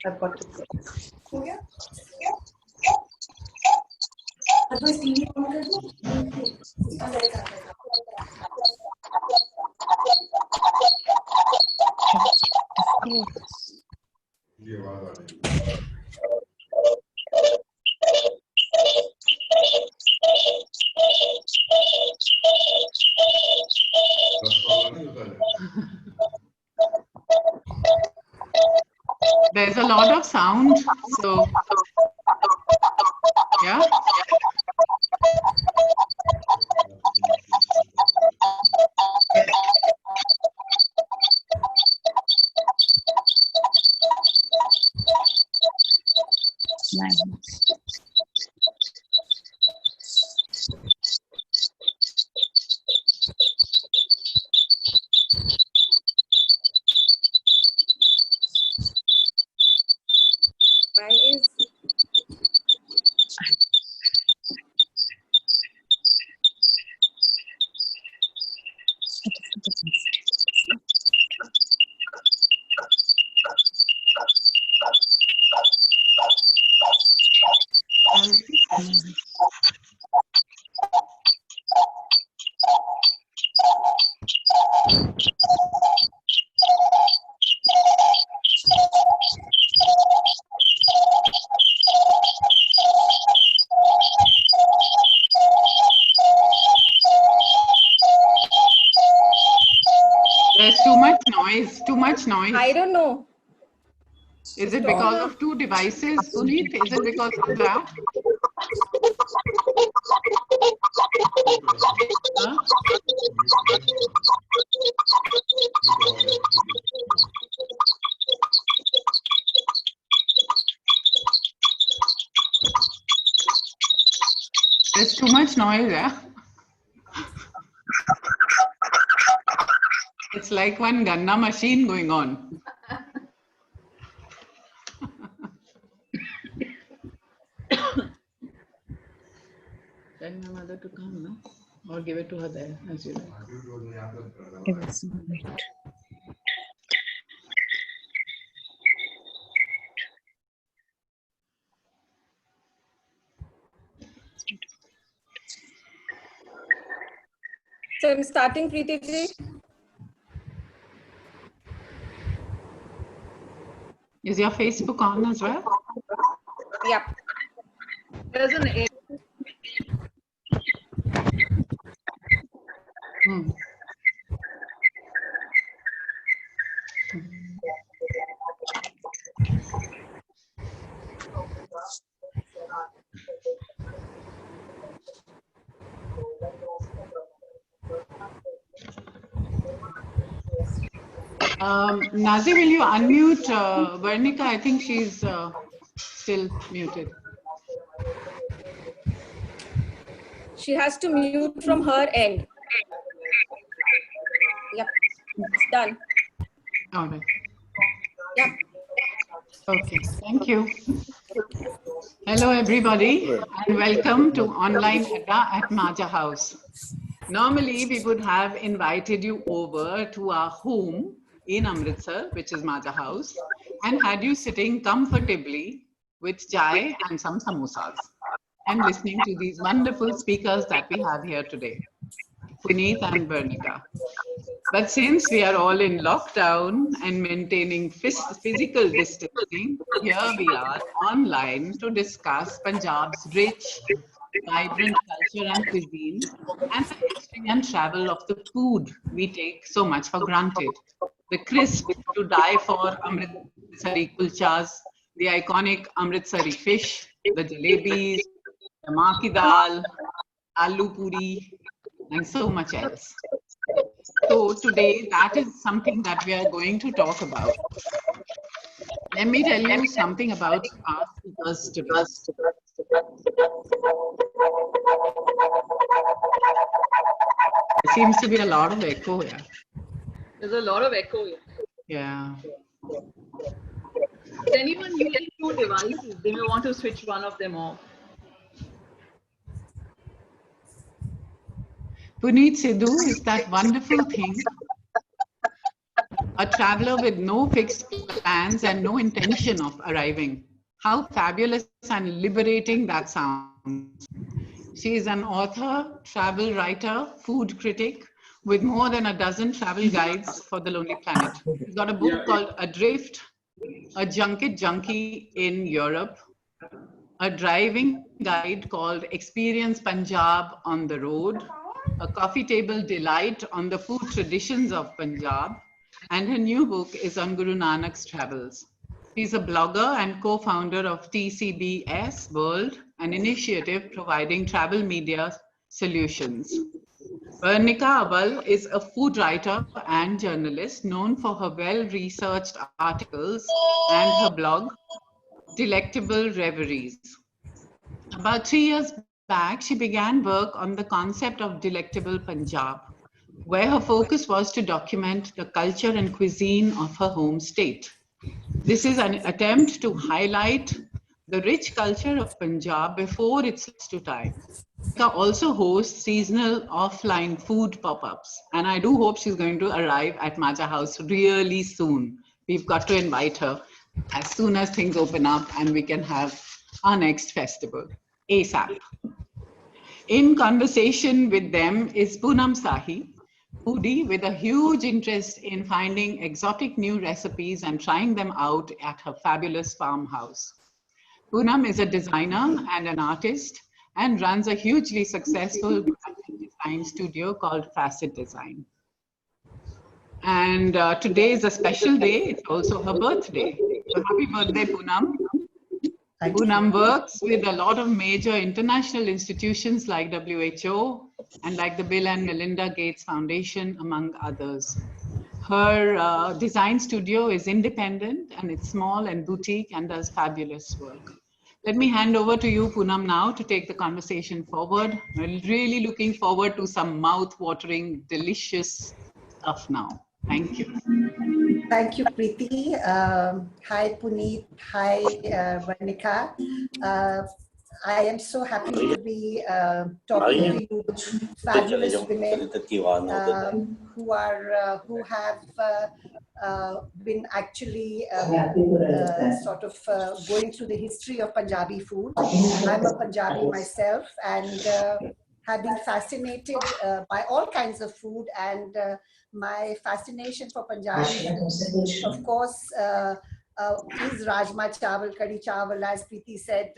I've got to say. There's a lot of sound, so yeah. There's too much noise, too much noise. I don't know. Is it because of two devices, Puneet? Is it because of that? Huh? There's too much noise, yeah? It's like one Ganna machine going on. Tell my mother to come, no? Or give it to her there, as you like. So I'm starting, Preeti ji. Is your Facebook on as well? Yep. There's an A. Nazi, will you unmute Varnika? I think she's still muted. She has to mute from her end. Yep. It's done. All right. Yep. Okay, thank you. Hello, everybody, and welcome to Online Adda at Maja House. Normally, we would have invited you over to our home in Amritsar, which is Maja House, and had you sitting comfortably with chai and some samosas and listening to these wonderful speakers that we have here today, Puneet and Varnika. But since we are all in lockdown and maintaining physical distancing, here we are online to discuss Punjab's rich, vibrant culture and cuisine and the history and travel of the food we take so much for granted. The crisp to die for Amritsari kulchas, the iconic Amritsari fish, the jalebis, the maa ki dal, aloo puri, and so much else. So today, that is something that we are going to talk about. Let me tell you something about our speakers today. There seems to be a lot of echo here. There's a lot of echo here. Yeah. Is anyone using two devices? They may want to switch one of them off. Puneet Sidhu is that wonderful thing, a traveler with no fixed plans and no intention of arriving. How fabulous and liberating that sounds. She is an author, travel writer, food critic with more than a dozen travel guides for the Lonely Planet. She's got a book called Adrift, a junket junkie in Europe, a driving guide called Experience Punjab on the Road, a coffee table delight on the food traditions of Punjab, and her new book is on Guru Nanak's travels. She's a blogger and co-founder of TCBS World, an initiative providing travel media solutions. Varnika Abal is a food writer and journalist known for her well-researched articles and her blog, Delectable Reveries. About 3 years back, she began work on the concept of Delectable Punjab, where her focus was to document the culture and cuisine of her home state. This is an attempt to highlight the rich culture of Punjab before it's lost to time. She also hosts seasonal offline food pop-ups, and I do hope she's going to arrive at Maja House really soon. We've got to invite her as soon as things open up and we can have our next festival, ASAP. In conversation with them is Poonam Sahi, foodie with a huge interest in finding exotic new recipes and trying them out at her fabulous farmhouse. Poonam is a designer and an artist and runs a hugely successful design studio called Facet Design. And today is a special day. It's also her birthday. So happy birthday, Poonam. Poonam works with a lot of major international institutions like WHO and like the Bill and Melinda Gates Foundation, among others. Her design studio is independent and it's small and boutique and does fabulous work. Let me hand over to you, Poonam, now to take the conversation forward. We're really looking forward to some mouth-watering, delicious stuff now. Thank you. Thank you, Preeti. Hi, Puneet. Hi, Varnika. I am so happy to be talking to you, fabulous women who have been actually sort of going through the history of Punjabi food. I'm a Punjabi myself and have been fascinated by all kinds of food, and my fascination for Punjabi food, of course, is Rajma Chawal, Kadi Chawal, as Preeti said,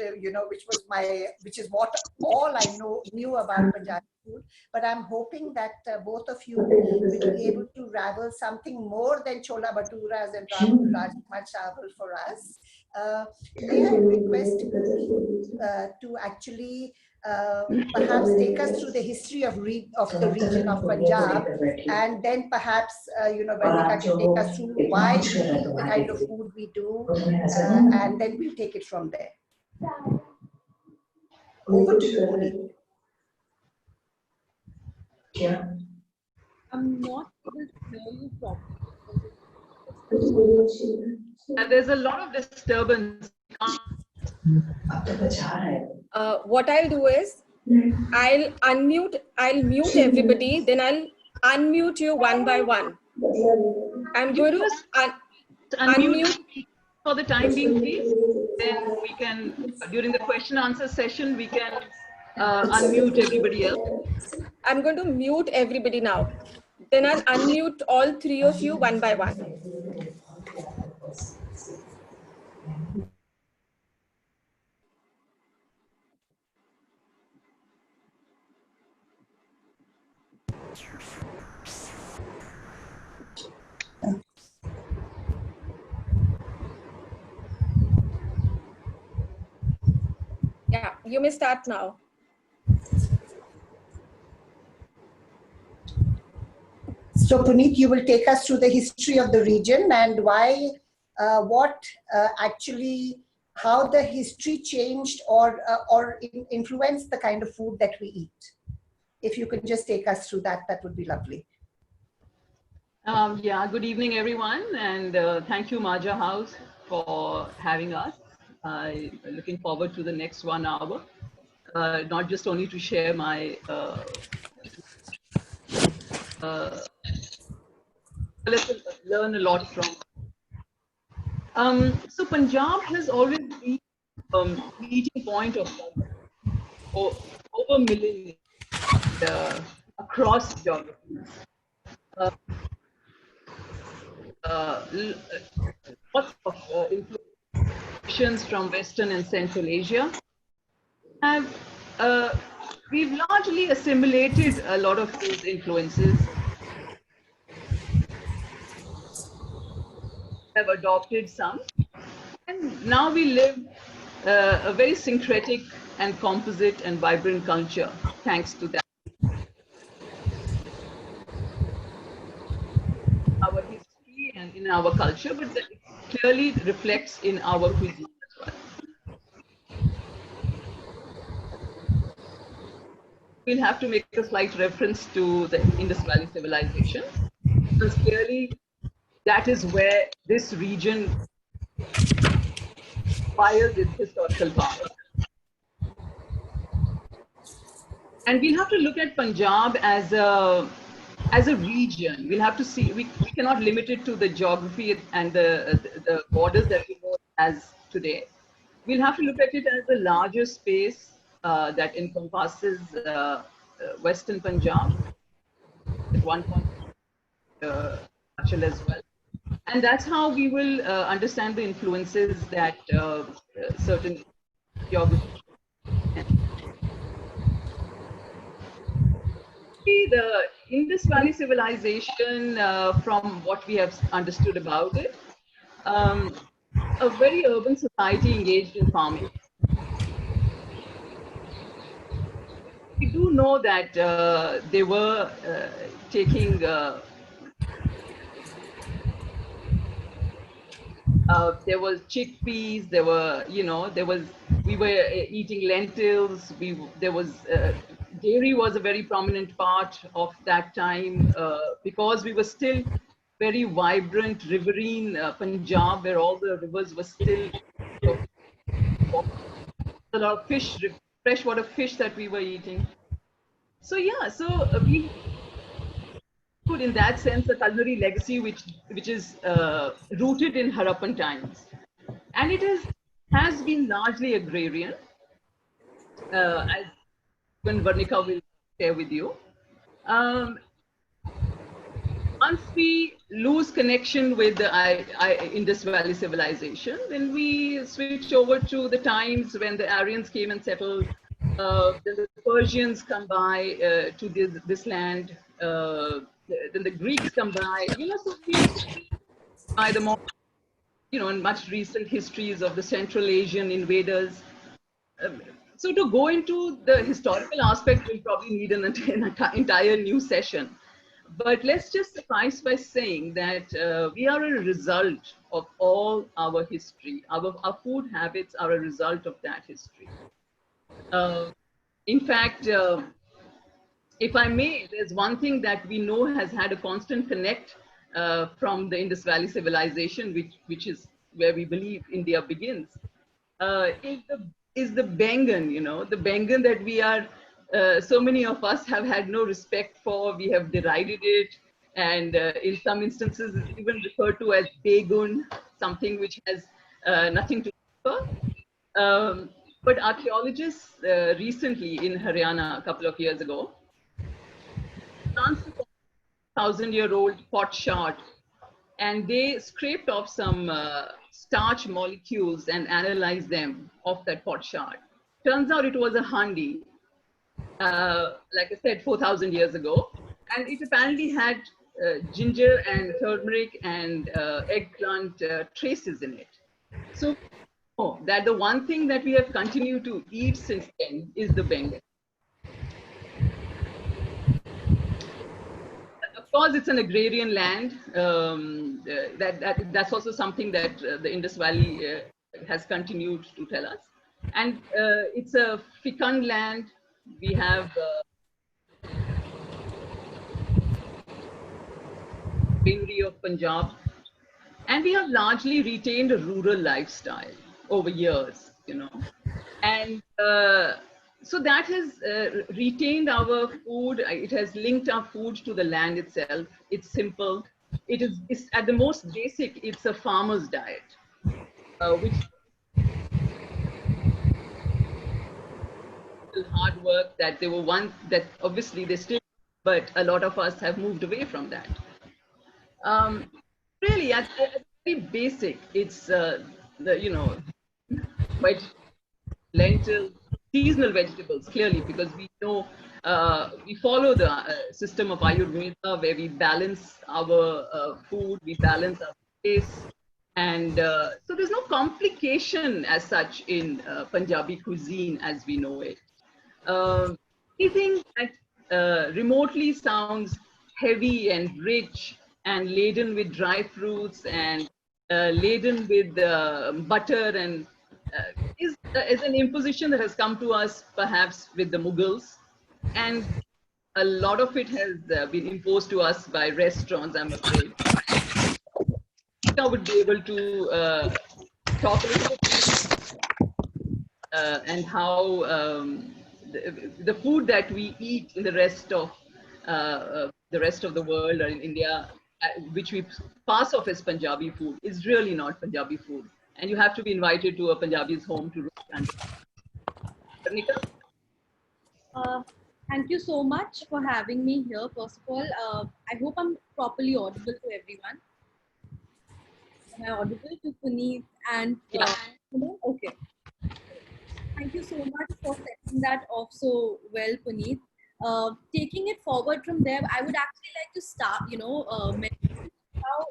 which is what all I knew about Punjabi food. But I'm hoping that both of you will be able to ravel something more than Chola Bhaturas and Rajma Chawal for us. May I request to actually perhaps take us through the history of the region of Punjab, and then perhaps Varnika can take us through why we eat the kind of food we do, and then we'll take it from there. Over to you, Puneet. Yeah. I'm not able to hear you properly. And there's a lot of disturbance. What I'll do is, I'll mute everybody, then I'll unmute you one by one. I'm going to unmute for the time being, please. Then we can, during the question answer session, we can unmute everybody else. I'm going to mute everybody now. Then I'll unmute all three of you one by one. Yeah, you may start now. So Puneet, you will take us through the history of the region and why, how the history changed or influenced the kind of food that we eat. If you could just take us through that, that would be lovely. Yeah, good evening, everyone. And thank you, Maja House, for having us. Looking forward to the next 1 hour, not just only to share my let's learn a lot from. So Punjab has always been meeting point of over millennia across geographies. Uh, Lots of influences from Western and Central Asia have we've largely assimilated a lot of those influences, have adopted some, and now we live a very syncretic and composite and vibrant culture thanks to that. Our history and in our culture, but that clearly reflects in our cuisine as well. We'll have to make a slight reference to the Indus Valley civilization, because clearly that is where this region acquires its historical power. And we'll have to look at Punjab as a region. We'll have to see, we cannot limit it to the geography and the borders that we know as today. We'll have to look at it as a larger space that encompasses Western Punjab at one point, Himachal as well. And that's how we will understand the influences that certain geography. The Indus Valley civilization, from what we have understood about it, a very urban society engaged in farming. We do know that they were taking there was chickpeas, there were, we were eating lentils, there was dairy was a very prominent part of that time, because we were still very vibrant riverine Punjab, where all the rivers were still a lot of fish, freshwater fish that we were eating. So yeah, so we put in that sense a culinary legacy which is rooted in Harappan times, and it has been largely agrarian, as Varnika will share with you. Once we lose connection with the Indus Valley civilization, then we switch over to the times when the Aryans came and settled. Then the Persians come by to this land. Then the Greeks come by. So by the more, in much recent histories of the Central Asian invaders. So to go into the historical aspect, we'll probably need an entire new session. But let's just suffice by saying that we are a result of all our history. Our food habits are a result of that history. In fact, if I may, there's one thing that we know has had a constant connect from the Indus Valley civilization, which is where we believe India begins, is the Bengan, the Bengan that we are, so many of us have had no respect for. We have derided it, and in some instances it's even referred to as Begun, something which has nothing to do. But archaeologists recently in Haryana, a couple of years ago, transferred a 1,000-year-old pot shard, and they scraped off some starch molecules and analyzed them off that pot shard. Turns out it was a handi, like I said, 4,000 years ago, and it apparently had ginger and turmeric and eggplant traces in it. So that the one thing that we have continued to eat since then is the Bengal. Of course, it's an agrarian land. That's also something that the Indus Valley has continued to tell us. And it's a fecund land. We have greenery of Punjab, and we have largely retained a rural lifestyle over years, and so that has retained our food. It has linked our food to the land itself. It's simple. it's at the most basic, it's a farmer's diet, which is hard work that they were once, that obviously they still, but a lot of us have moved away from that. Um, really, at very basic, it's the veg, lentils, seasonal vegetables, clearly, because we know we follow the system of Ayurveda, where we balance our food, we balance our space, and so there's no complication as such in Punjabi cuisine as we know it. Anything that remotely sounds heavy and rich and laden with dry fruits and laden with butter and is an imposition that has come to us perhaps with the Mughals, and a lot of it has been imposed to us by restaurants, I'm afraid. I would be able to talk a little bit and how the food that we eat in the rest of the world or in India, which we pass off as Punjabi food, is really not Punjabi food. And you have to be invited to a Punjabi's home to understand. Karnika? Thank you so much for having me here. First of all, I hope I'm properly audible to everyone. Am I audible to Puneet and okay. Thank you so much for setting that off so well, Puneet. Taking it forward from there, I would actually like to start, mention how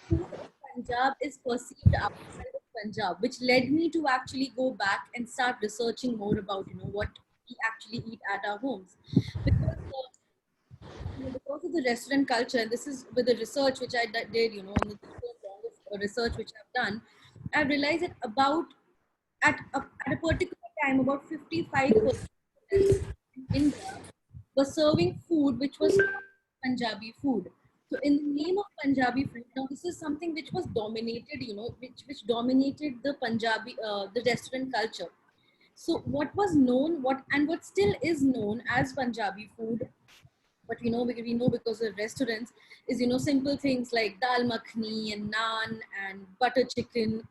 food in Punjab is perceived outside of Punjab, which led me to actually go back and start researching more about, what we actually eat at our homes. Because of the restaurant culture, and this is with the research which I did, in the research which I've done, I realized that at a particular time, about 55% in India were serving food which was Punjabi food. So in the name of Punjabi food, now this is something which was dominated, which dominated the Punjabi, the restaurant culture. So what was known, what still is known as Punjabi food, but we know because of restaurants, is simple things like dal makhni and naan and butter chicken,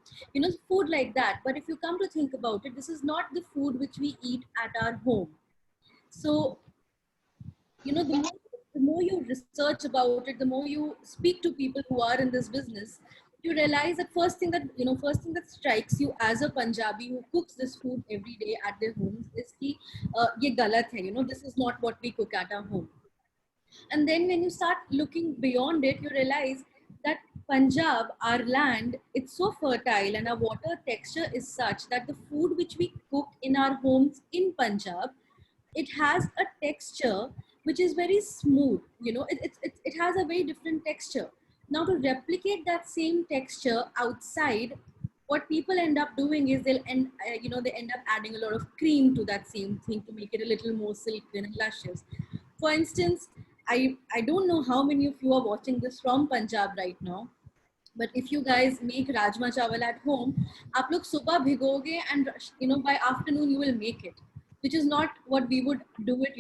food like that. But if you come to think about it, this is not the food which we eat at our home. So the more you research about it, the more you speak to people who are in this business, you realize that first thing that strikes you as a Punjabi who cooks this food every day at their homes is ki ye galat hai, this is not what we cook at our home. And then when you start looking beyond it, you realize that Punjab, our land, it's so fertile and our water texture is such that the food which we cook in our homes in Punjab, it has a texture which is very smooth. It has a very different texture. Now to replicate that same texture outside, what people end up doing is they end up adding a lot of cream to that same thing to make it a little more silky and luscious. For instance, I don't know how many of you are watching this from Punjab right now, but if you guys make rajma chawal at home, aap log subah bhigoge and by afternoon you will make it, which is not what we would do it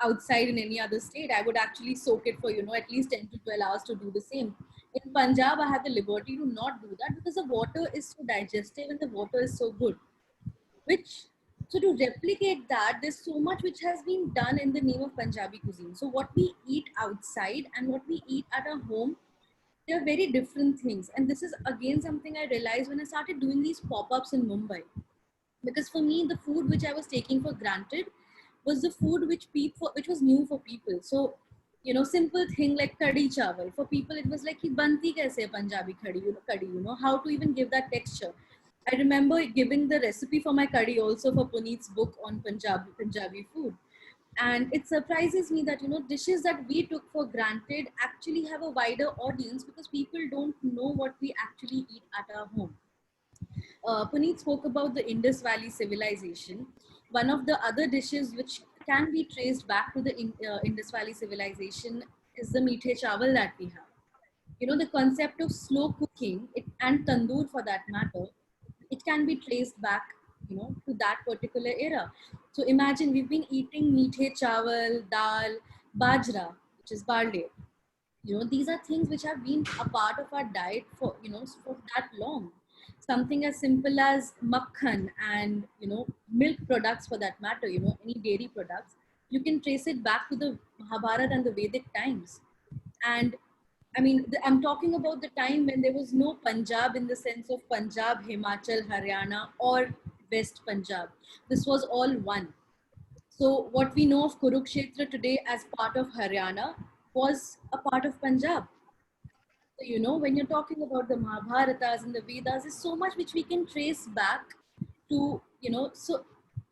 outside in any other state. I would actually soak it for at least 10 to 12 hours to do the same. In Punjab, I have the liberty to not do that because the water is so digestive and the water is so good. So to replicate that, there's so much which has been done in the name of Punjabi cuisine. So what we eat outside and what we eat at our home, they're very different things. And this is again something I realized when I started doing these pop-ups in Mumbai. Because for me, the food which I was taking for granted was the food which was new for people. So, simple thing like kadhi chawal. For people, it was like, banti kaise hai Punjabi kadhi, how to even give that texture. I remember giving the recipe for my curry also for Puneet's book on Punjabi food. And it surprises me that, dishes that we took for granted actually have a wider audience because people don't know what we actually eat at our home. Puneet spoke about the Indus Valley civilization. One of the other dishes which can be traced back to the Indus Valley civilization is the meethe chawal that we have. The concept of slow cooking and tandoor for that matter, it can be traced back, to that particular era. So imagine we've been eating meethe chawal, dal, bajra, which is barley, You know, these are things which have been a part of our diet for, you know, for that long. Something as simple as makhan and, you know, milk products for that matter, you know, any dairy products, you can trace it back to the Mahabharata and the Vedic times. And I mean, I'm talking about the time when there was no Punjab in the sense of Punjab, Himachal, Haryana, or West Punjab. This was all one. So what we know of Kurukshetra today as part of Haryana was a part of Punjab. So, you know, when you're talking about the Mahabharatas and the Vedas, there's so much which we can trace back to, you know, so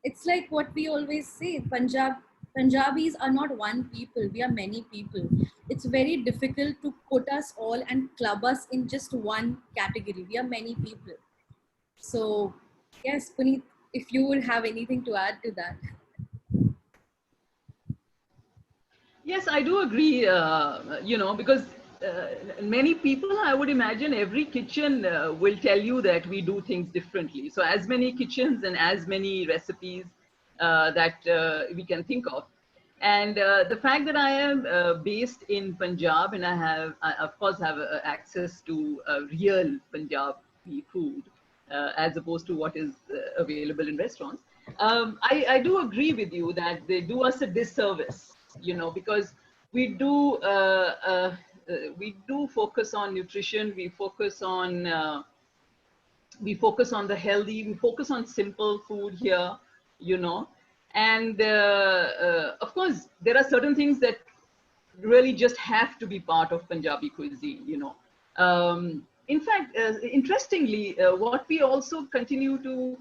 it's like what we always say, Punjabis are not one people, we are many people. It's very difficult to put us all and club us in just one category. We are many people. So yes, Puneet, if you would have anything to add to that. Yes, I do agree, you know, because many people, I would imagine every kitchen will tell you that we do things differently. So as many kitchens and as many recipes that we can think of. And the fact that I am based in Punjab and I of course have access to real Punjabi food as opposed to what is available in restaurants. I do agree with you that they do us a disservice, you know, because we do focus on nutrition, we focus on the healthy, we focus on simple food here, you know, and of course there are certain things that really just have to be part of Punjabi cuisine, you know. In fact, interestingly, what we also continue to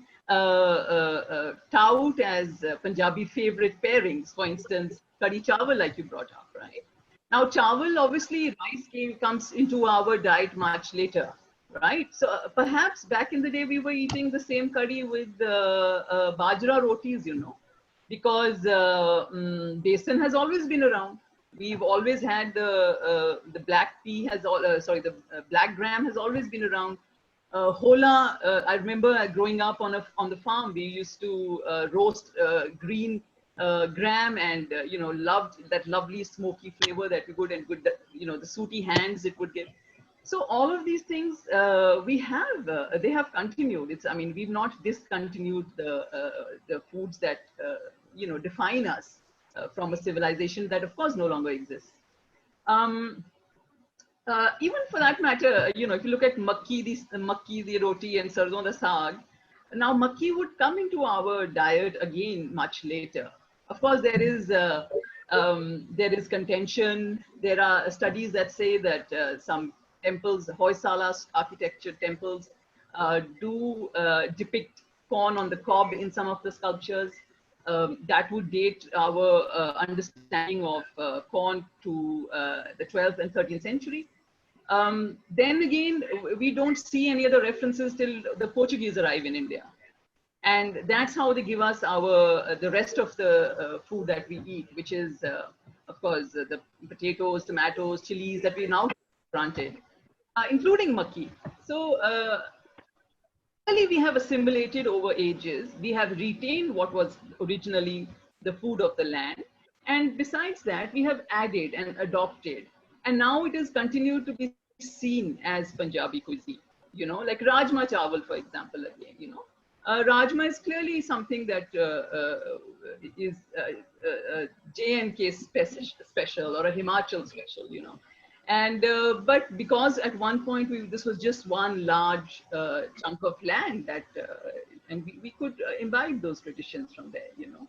tout as Punjabi favorite pairings, for instance, curry chawal, like you brought up, right? Now, chawal, obviously, comes into our diet much later, right? So perhaps back in the day, we were eating the same curry with bajra rotis, you know, because besan has always been around. We've always had the black pea has all the black gram has always been around. Hola, I remember growing up on the farm, we used to roast green gram and you know, loved that lovely smoky flavor that we could, and good, you know, the sooty hands it would give. So all of these things we have they have continued. It's, I mean, we've not discontinued the foods that you know, define us from a civilization that of course no longer exists. Even for that matter, you know, if you look at makki, the roti and sarson da saag, now makki would come into our diet again much later. Of course, there is contention. There are studies that say that some temples, Hoysala architecture temples, do depict corn on the cob in some of the sculptures. That would date our understanding of corn to the 12th and 13th century. Then again, we don't see any other references till the Portuguese arrive in India. And that's how they give us our the rest of the food that we eat, which is, of course, the potatoes, tomatoes, chilies that we now granted, including makki. So really we have assimilated over ages. We have retained what was originally the food of the land. And besides that, we have added and adopted. And now it is continued to be seen as Punjabi cuisine, you know, like Rajma Chawal, for example, again, you know. Rajma is clearly something that is J&K special or a Himachal special, you know. And but because at one point this was just one large chunk of land that, and we could imbibe those traditions from there, you know.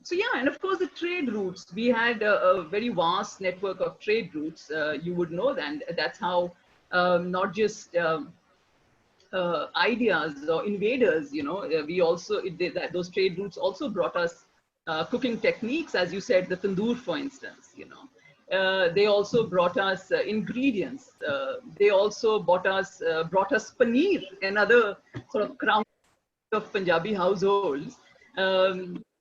So yeah, and of course the trade routes. We had a very vast network of trade routes. You would know that, and that's how not just ideas or invaders, you know, we also, those trade routes also brought us cooking techniques, as you said, the tandoor, for instance, you know. They also brought us ingredients. They also brought us paneer, another sort of crown of Punjabi households.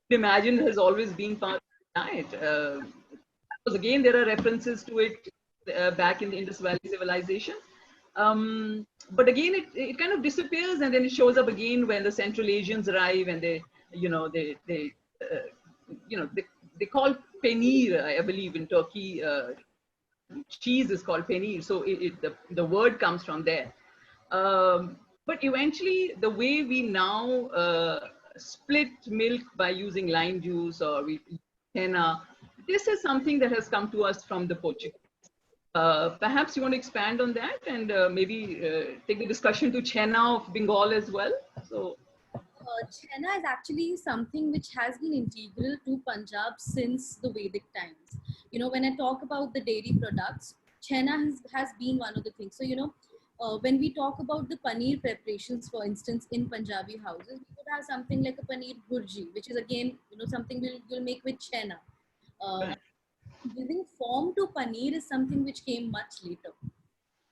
Imagine has always been part of the diet. Because again, there are references to it back in the Indus Valley civilization. But again, it kind of disappears, and then it shows up again when the Central Asians arrive, and they, you know, they call paneer, I believe, in Turkey, cheese is called paneer, so the word comes from there. But eventually, the way we now split milk by using lime juice or henna, this is something that has come to us from the Portuguese. Perhaps you want to expand on that and maybe take the discussion to Chenna of Bengal as well. So, Chenna is actually something which has been integral to Punjab since the Vedic times. You know, when I talk about the dairy products, Chenna has been one of the things. So, you know, when we talk about the paneer preparations, for instance, in Punjabi houses, we would have something like a paneer bhurji, which is again, you know, something we'll make with Chenna. Uh, Giving form to paneer is something which came much later.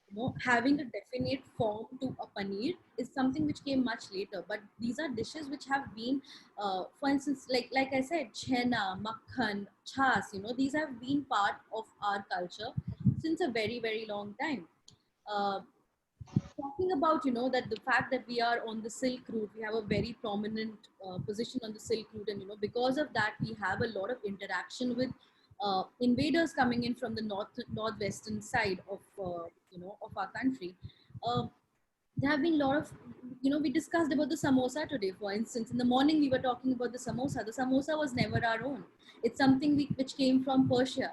You know, having a definite form to a paneer is something which came much later, but these are dishes which have been for instance, like I said, chena, makhan, chas, you know, these have been part of our culture since a very, very long time. uh, Talking about, you know, that the fact that we are on the silk route, we have a very prominent position on the silk route, and you know, because of that we have a lot of interaction with invaders coming in from the northwestern side of you know, of our country. uh, there have been a lot of, you know, we discussed about the samosa today, for instance. In the morning we were talking about the samosa. The samosa was never our own. It's something which came from Persia.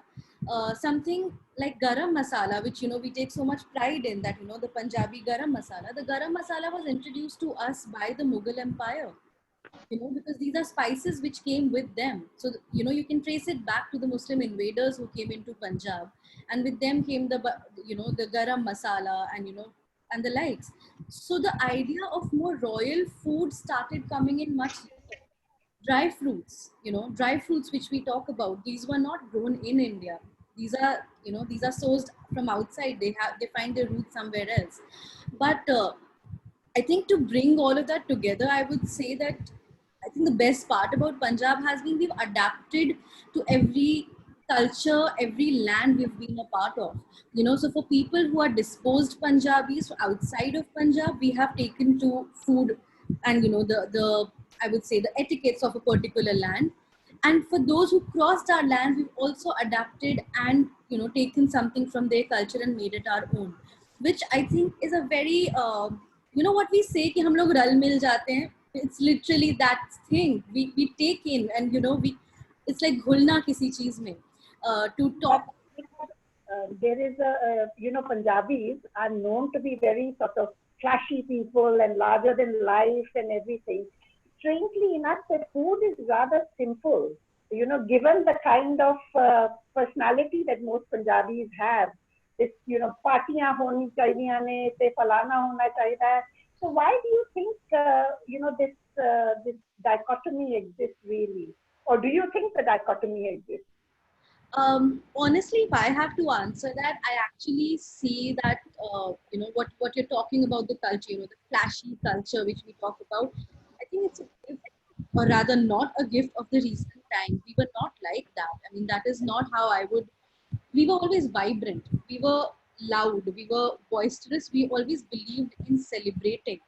Something like garam masala, which, you know, we take so much pride in, that, you know, the Punjabi garam masala, the garam masala was introduced to us by the Mughal Empire, you know, because these are spices which came with them. So, you know, you can trace it back to the Muslim invaders who came into Punjab, and with them came the, you know, the garam masala, and, you know, and the likes. So the idea of more royal food started coming in much later. Dry fruits, you know, dry fruits which we talk about, these were not grown in India. These are, you know, these are sourced from outside. They find their roots somewhere else. But I think to bring all of that together, I would say that I think the best part about Punjab has been we've adapted to every culture, every land we've been a part of. You know, so for people who are disposed Punjabis outside of Punjab, we have taken to food and, you know, the I would say the etiquettes of a particular land. And for those who crossed our land, we've also adapted and, you know, taken something from their culture and made it our own, which I think is a very you know, what we say कि हम लोग रल मिल जाते हैं, it's literally that thing we take in, and, you know, we, it's like घुलना किसी चीज में to talk. There is you know, Punjabis are known to be very sort of flashy people and larger than life and everything. Strangely enough, their food is rather simple. You know, given the kind of personality that most Punjabis have, this, you know, partiyan honi chahidiyan ne, te falana hona chahida hai. So why do you think you know, this dichotomy exists really, or do you think the dichotomy exists? Honestly, if I have to answer that, I actually see that you know, what you're talking about, the culture, you know, the flashy culture which we talk about, I think it's a gift, or rather not a gift of the recent times. We were not like that. I mean, that is not how I would. We were always vibrant. We were loud. We were boisterous. We always believed in celebrating.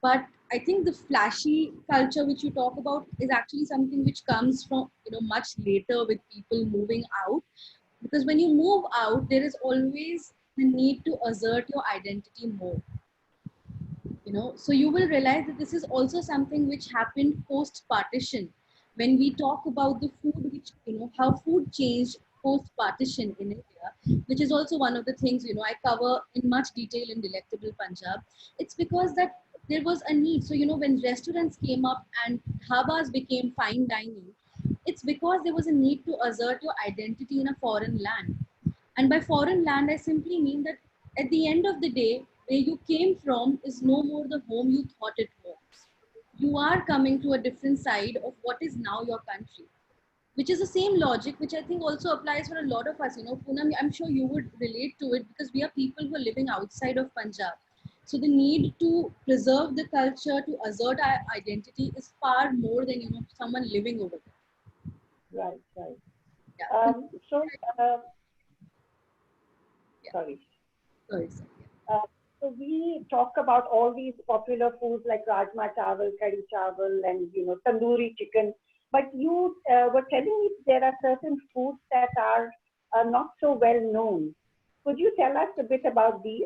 But I think the flashy culture which you talk about is actually something which comes from, you know, much later with people moving out. Because when you move out, there is always the need to assert your identity more. You know, so you will realize that this is also something which happened post partition. When we talk about the food, which, you know, how food changed post partition in India, which is also one of the things, you know, I cover in much detail in Delectable Punjab. It's because that there was a need. So, you know, when restaurants came up and dhabas became fine dining, it's because there was a need to assert your identity in a foreign land. And by foreign land, I simply mean that at the end of the day, where you came from is no more the home you thought it was. You are coming to a different side of what is now your country, which is the same logic, which I think also applies for a lot of us. You know, Poonam, I'm sure you would relate to it because we are people who are living outside of Punjab. So the need to preserve the culture, to assert our identity is far more than, you know, someone living over there. Right, right. Yeah. So, Yeah. sorry. Sorry, sir. So we talk about all these popular foods like rajma chawal, kadhi chawal, and, you know, tandoori chicken. But you were telling me there are certain foods that are are not so well known. Could you tell us a bit about these?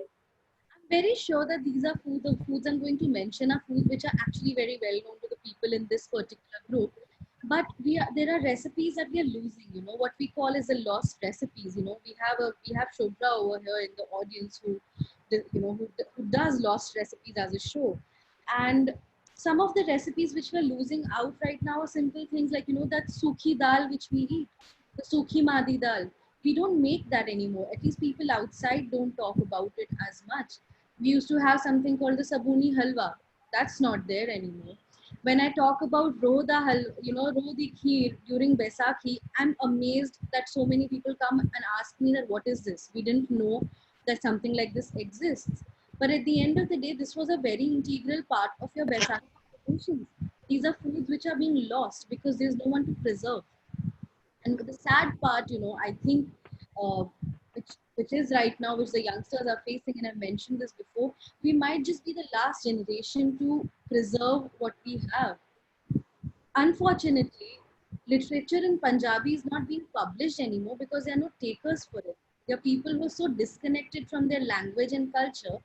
I'm very sure that these are food. The foods I'm going to mention are foods which are actually very well known to the people in this particular group. But there are recipes that we are losing. You know what we call is the lost recipes. You know we have Shobra over here in the audience who does lost recipes as a show, and some of the recipes which we're losing out right now are simple things like that sukhi dal which we eat, the sukhi madi dal. We don't make that anymore. At least people outside don't talk about it as much. We used to have something called the sabuni halwa. That's not there anymore. When I talk about Rodi Kheer during Baisakhi, I'm amazed that so many people come and ask me that what is this? We didn't know that something like this exists. But at the end of the day, this was a very integral part of your Baisakhi celebrations. These are foods which are being lost because there's no one to preserve. And the sad part, I think, uh, which is right now, which the youngsters are facing, and I mentioned this before, we might just be the last generation to preserve what we have. Unfortunately, literature in Punjabi is not being published anymore because there are no takers for it. There are people who are so disconnected from their language and culture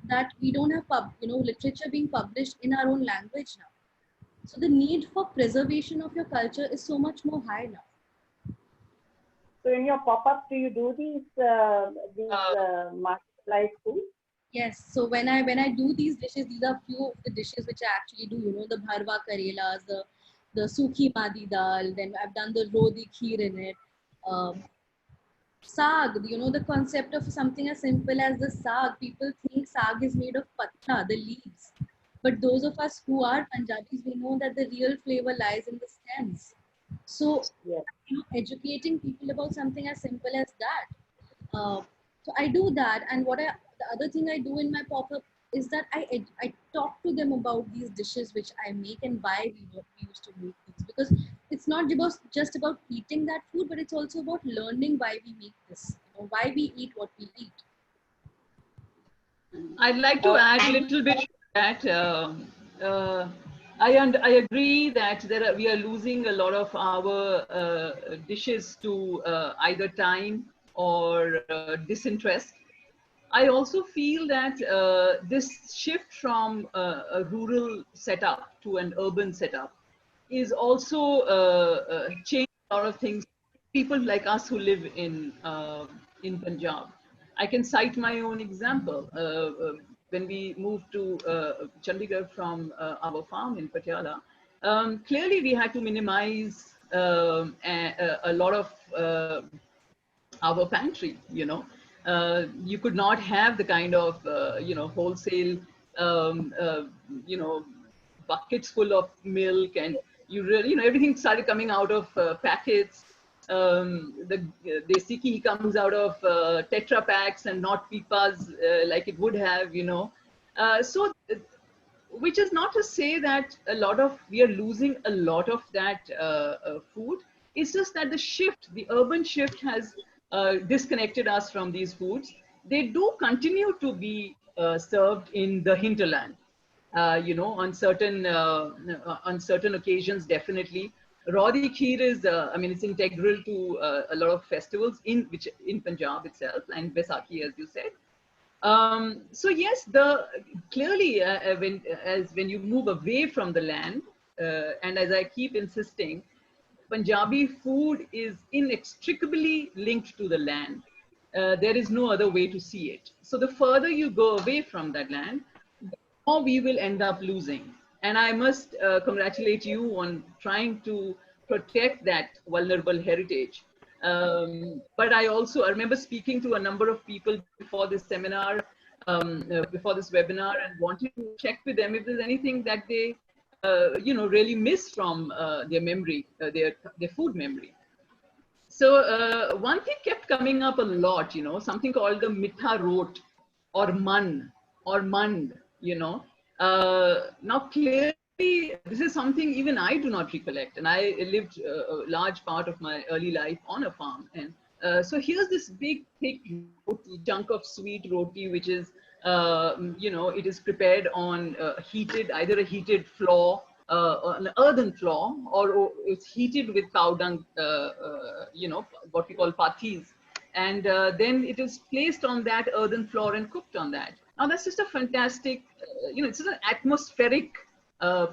that we don't have literature being published in our own language now. So the need for preservation of your culture is so much more high now. So in your pop-ups, do you do these marketplace foods? Yes. So when I do these dishes, these are few of the dishes which I actually do. The bharwa karelas, the sukhi madi dal. Then I've done the rodi kheer in it. Saag. The concept of something as simple as the saag. People think saag is made of patta, the leaves. But those of us who are Punjabis, we know that the real flavor lies in the stems. So, yes. Educating people about something as simple as that. So I do that, and the other thing I do in my pop-up is that I talk to them about these dishes which I make and why we used to make these, because it's not just about eating that food, but it's also about learning why we make this, why we eat what we eat. I'd like to add a little bit to that. I agree that we are losing a lot of our dishes to either time or disinterest. I also feel that this shift from a rural setup to an urban setup is also changing a lot of things. People like us who live in Punjab. I can cite my own example. When we moved to Chandigarh from our farm in Patiala, clearly we had to minimize a lot of our pantry. You could not have the kind of wholesale buckets full of milk, and everything started coming out of packets. The desi ghee comes out of tetra packs and not pipas like it would have. So which is not to say that we are losing a lot of that food. It's just that the urban shift has disconnected us from these foods. They do continue to be served in the hinterland, on certain occasions, definitely. Rodi Kheer is, it's integral to a lot of festivals in Punjab itself, and Baisakhi, as you said. So yes, clearly when you move away from the land, and as I keep insisting, Punjabi food is inextricably linked to the land. There is no other way to see it. So the further you go away from that land, the more we will end up losing. And I must congratulate you on trying to protect that vulnerable heritage. But I remember speaking to a number of people before this seminar, before this webinar, and wanted to check with them if there's anything that they, really miss from their memory, their food memory. So one thing kept coming up a lot, something called the mitha rot or man or mand, Now clearly, this is something even I do not recollect. And I lived a large part of my early life on a farm. And so here's this big, thick roti, chunk of sweet roti, which is, it is prepared on either a heated floor, an earthen floor, or it's heated with cow dung, what we call pathis. and then it is placed on that earthen floor and cooked on that. Now that's just a fantastic, it's an atmospheric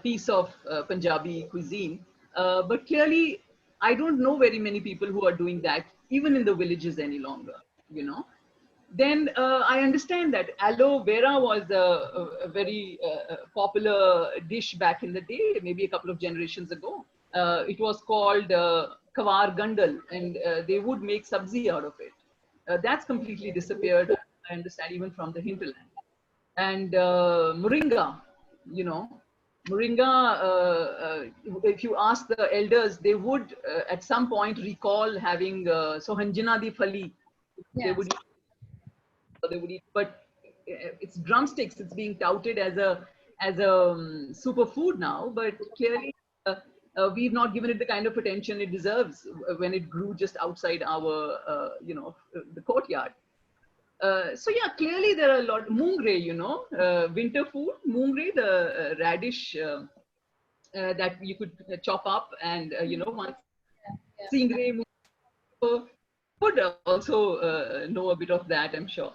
piece of Punjabi cuisine. But clearly, I don't know very many people who are doing that, even in the villages any longer, Then I understand that aloe vera was a very popular dish back in the day, maybe a couple of generations ago. It was called kawar gandal, and they would make sabzi out of it. That's completely disappeared, I understand, even from the hinterland. And moringa, moringa, if you ask the elders, they would at some point recall having sohanjana di phali. They would eat, but it's drumsticks. It's being touted as a superfood now, but clearly we've not given it the kind of attention it deserves when it grew just outside our, the courtyard. So yeah, clearly there are a lot. Moongray, winter food. Moongray, the radish that you could chop up, and once stingray would also know a bit of that, I'm sure.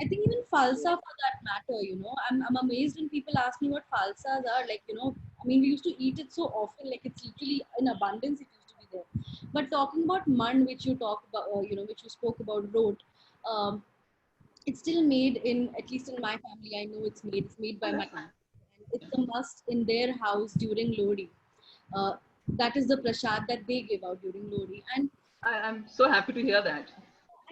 I think even falsa for that matter, I'm amazed when people ask me what falsas are. Like, we used to eat it so often, like it's literally in abundance, it used to be there. But talking about mund, which you talk about, which you spoke about, wrote, it's still made in, at least in my family, I know it's made by my aunt. And it's a must in their house during Lodi. That is the prasad that they give out during Lodi. And I'm so happy to hear that.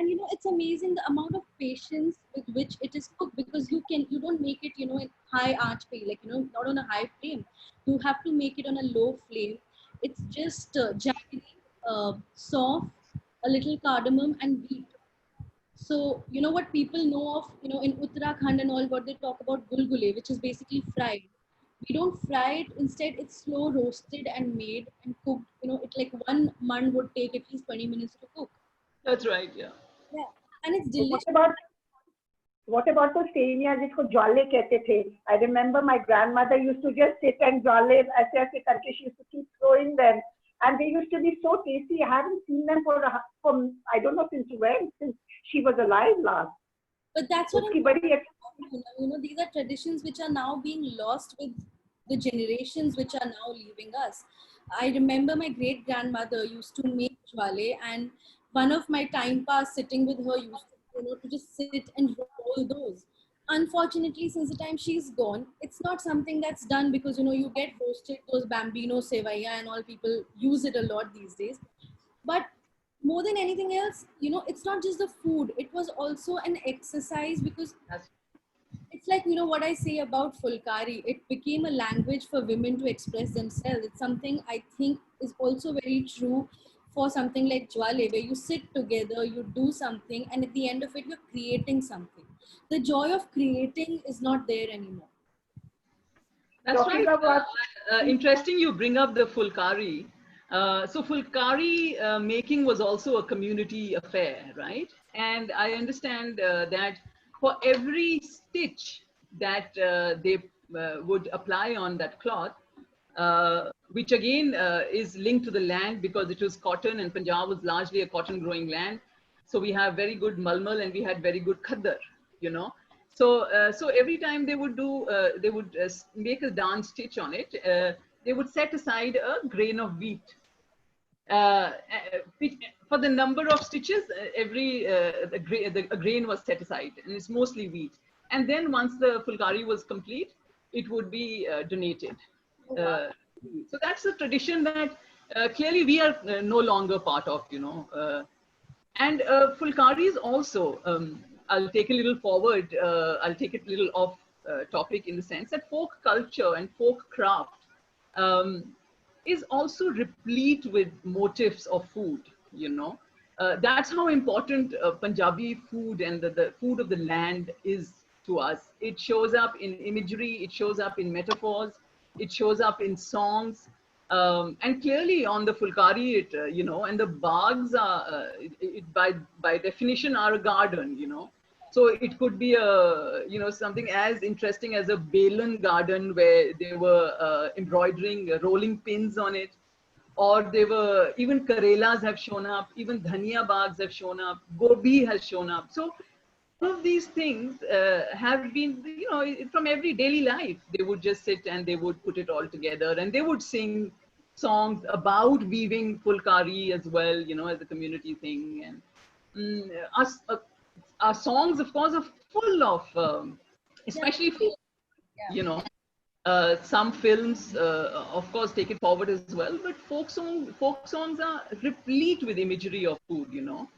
And it's amazing the amount of patience with which it is cooked, because you don't make it in high arch flame, like not on a high flame. You have to make it on a low flame. It's just jaggery, soft, a little cardamom and wheat. So what people know of in Uttarakhand and all, what they talk about gulgule, which is basically fried. We don't fry it, instead it's slow roasted and made and cooked. It like one mund would take at least 20 minutes to cook. That's right, yeah. Yeah, and it's delicious. What about those सेवियां जिसको ज्वाले कहते थे? I remember my grandmother used to just sit and ज्वाले ऐसे करके, she used to keep throwing them, and they used to be so tasty. I haven't seen them for I don't know since when, since she was alive last. But that's what these are traditions which are now being lost with the generations which are now leaving us. I remember my great grandmother used to make jwale, and one of my time pass sitting with her used to just sit and roll those. Unfortunately, since the time she's gone, it's not something that's done, because you get roasted, those bambino sevaiya and all, people use it a lot these days. But more than anything else, it's not just the food, it was also an exercise, because it's like, what I say about Fulkari, it became a language for women to express themselves. It's something I think is also very true for something like Jwale, where you sit together, you do something, and at the end of it, you're creating something. The joy of creating is not there anymore. That's right. Interesting you bring up the Fulkari. So Fulkari making was also a community affair, right? And I understand that for every stitch that they would apply on that cloth, which again is linked to the land, because it was cotton, and Punjab was largely a cotton growing land. So we have very good malmal, and we had very good khaddar, So every time they would make a dance stitch on it, they would set aside a grain of wheat. For the number of stitches, a grain was set aside, and it's mostly wheat. And then once the Fulkari was complete, it would be donated. So that's a tradition that clearly we are no longer part of, And Fulkari is also, I'll take a little forward, I'll take it a little off topic, in the sense that folk culture and folk craft is also replete with motifs of food, That's how important Punjabi food and the food of the land is to us. It shows up in imagery, it shows up in metaphors, it shows up in songs. And clearly on the Fulkari, and the bags are, by definition, are a garden, So it could be something as interesting as a Balan garden, where they were embroidering rolling pins on it, or they were, even Karelas have shown up, even Dhania bags have shown up, Gobi has shown up. So all of these things have been, you know, from every daily life. They would just sit and they would put it all together, and they would sing songs about weaving fulkari as well, you know, as a community thing. And our songs, of course, are full of, especially folk, you know, some films, of course, take it forward as well, but folk songs are replete with imagery of food, you know.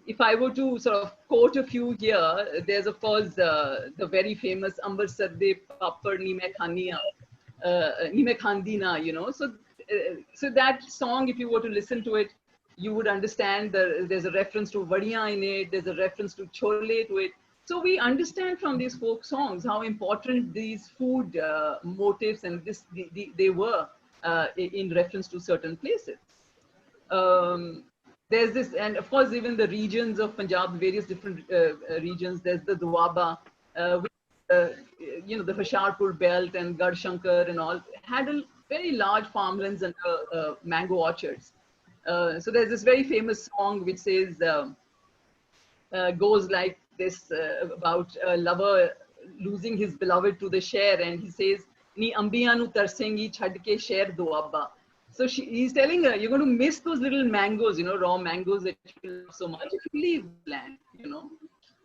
If I were to sort of quote a few here, there's of course the very famous Amber Sarde Papad Nime Khaniya, Nime Khandina, you know. So that song, if you were to listen to it, you would understand that there's a reference to vadiya in it, there's a reference to chole to it. So we understand from these folk songs how important these food motifs and they were in reference to certain places. There's this, and of course, even the regions of Punjab, various different regions. There's the Duaba, you know, the Hoshiarpur belt and Garhshankar and all had a very large farmlands and mango orchards. So there's this very famous song which says, goes like this about a lover losing his beloved to the share, and he says, "Ni ambiyan nu tarsengi chhad ke share duaba." So he's telling her, you're going to miss those little mangoes, you know, raw mangoes that you love so much if you leave land, you know.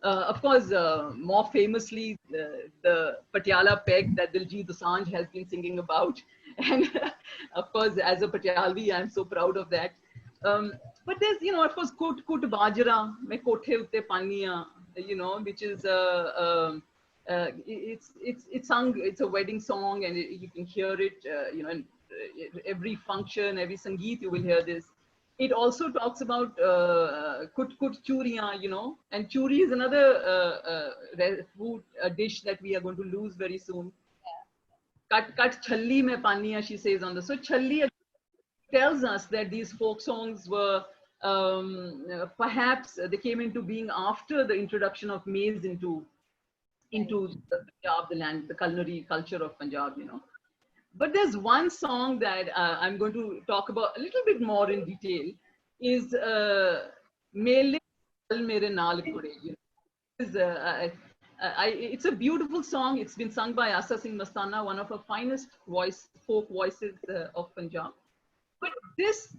Of course, more famously, the Patiala peg that Diljit Dosanjh has been singing about. And of course, as a Patialvi, I'm so proud of that. But there's, you know, of course, Kut Bajra, Me Kothe Utte Paniya, you know, which is, it's sung, it's a wedding song, and you can hear it, you know, in every function, every sangeet, you will hear this. It also talks about kut churiyan, you know, and churi is another food dish that we are going to lose very soon. Kat challi mein paniya, she says on the. So challi tells us that these folk songs were perhaps they came into being after the introduction of maize into the Punjab, the land, the culinary culture of Punjab, you know. But there's one song that I'm going to talk about a little bit more in detail, is Mele Mere Naal Kure. It's a beautiful song. It's been sung by Asa Singh Mastana, one of her finest folk voices of Punjab. But this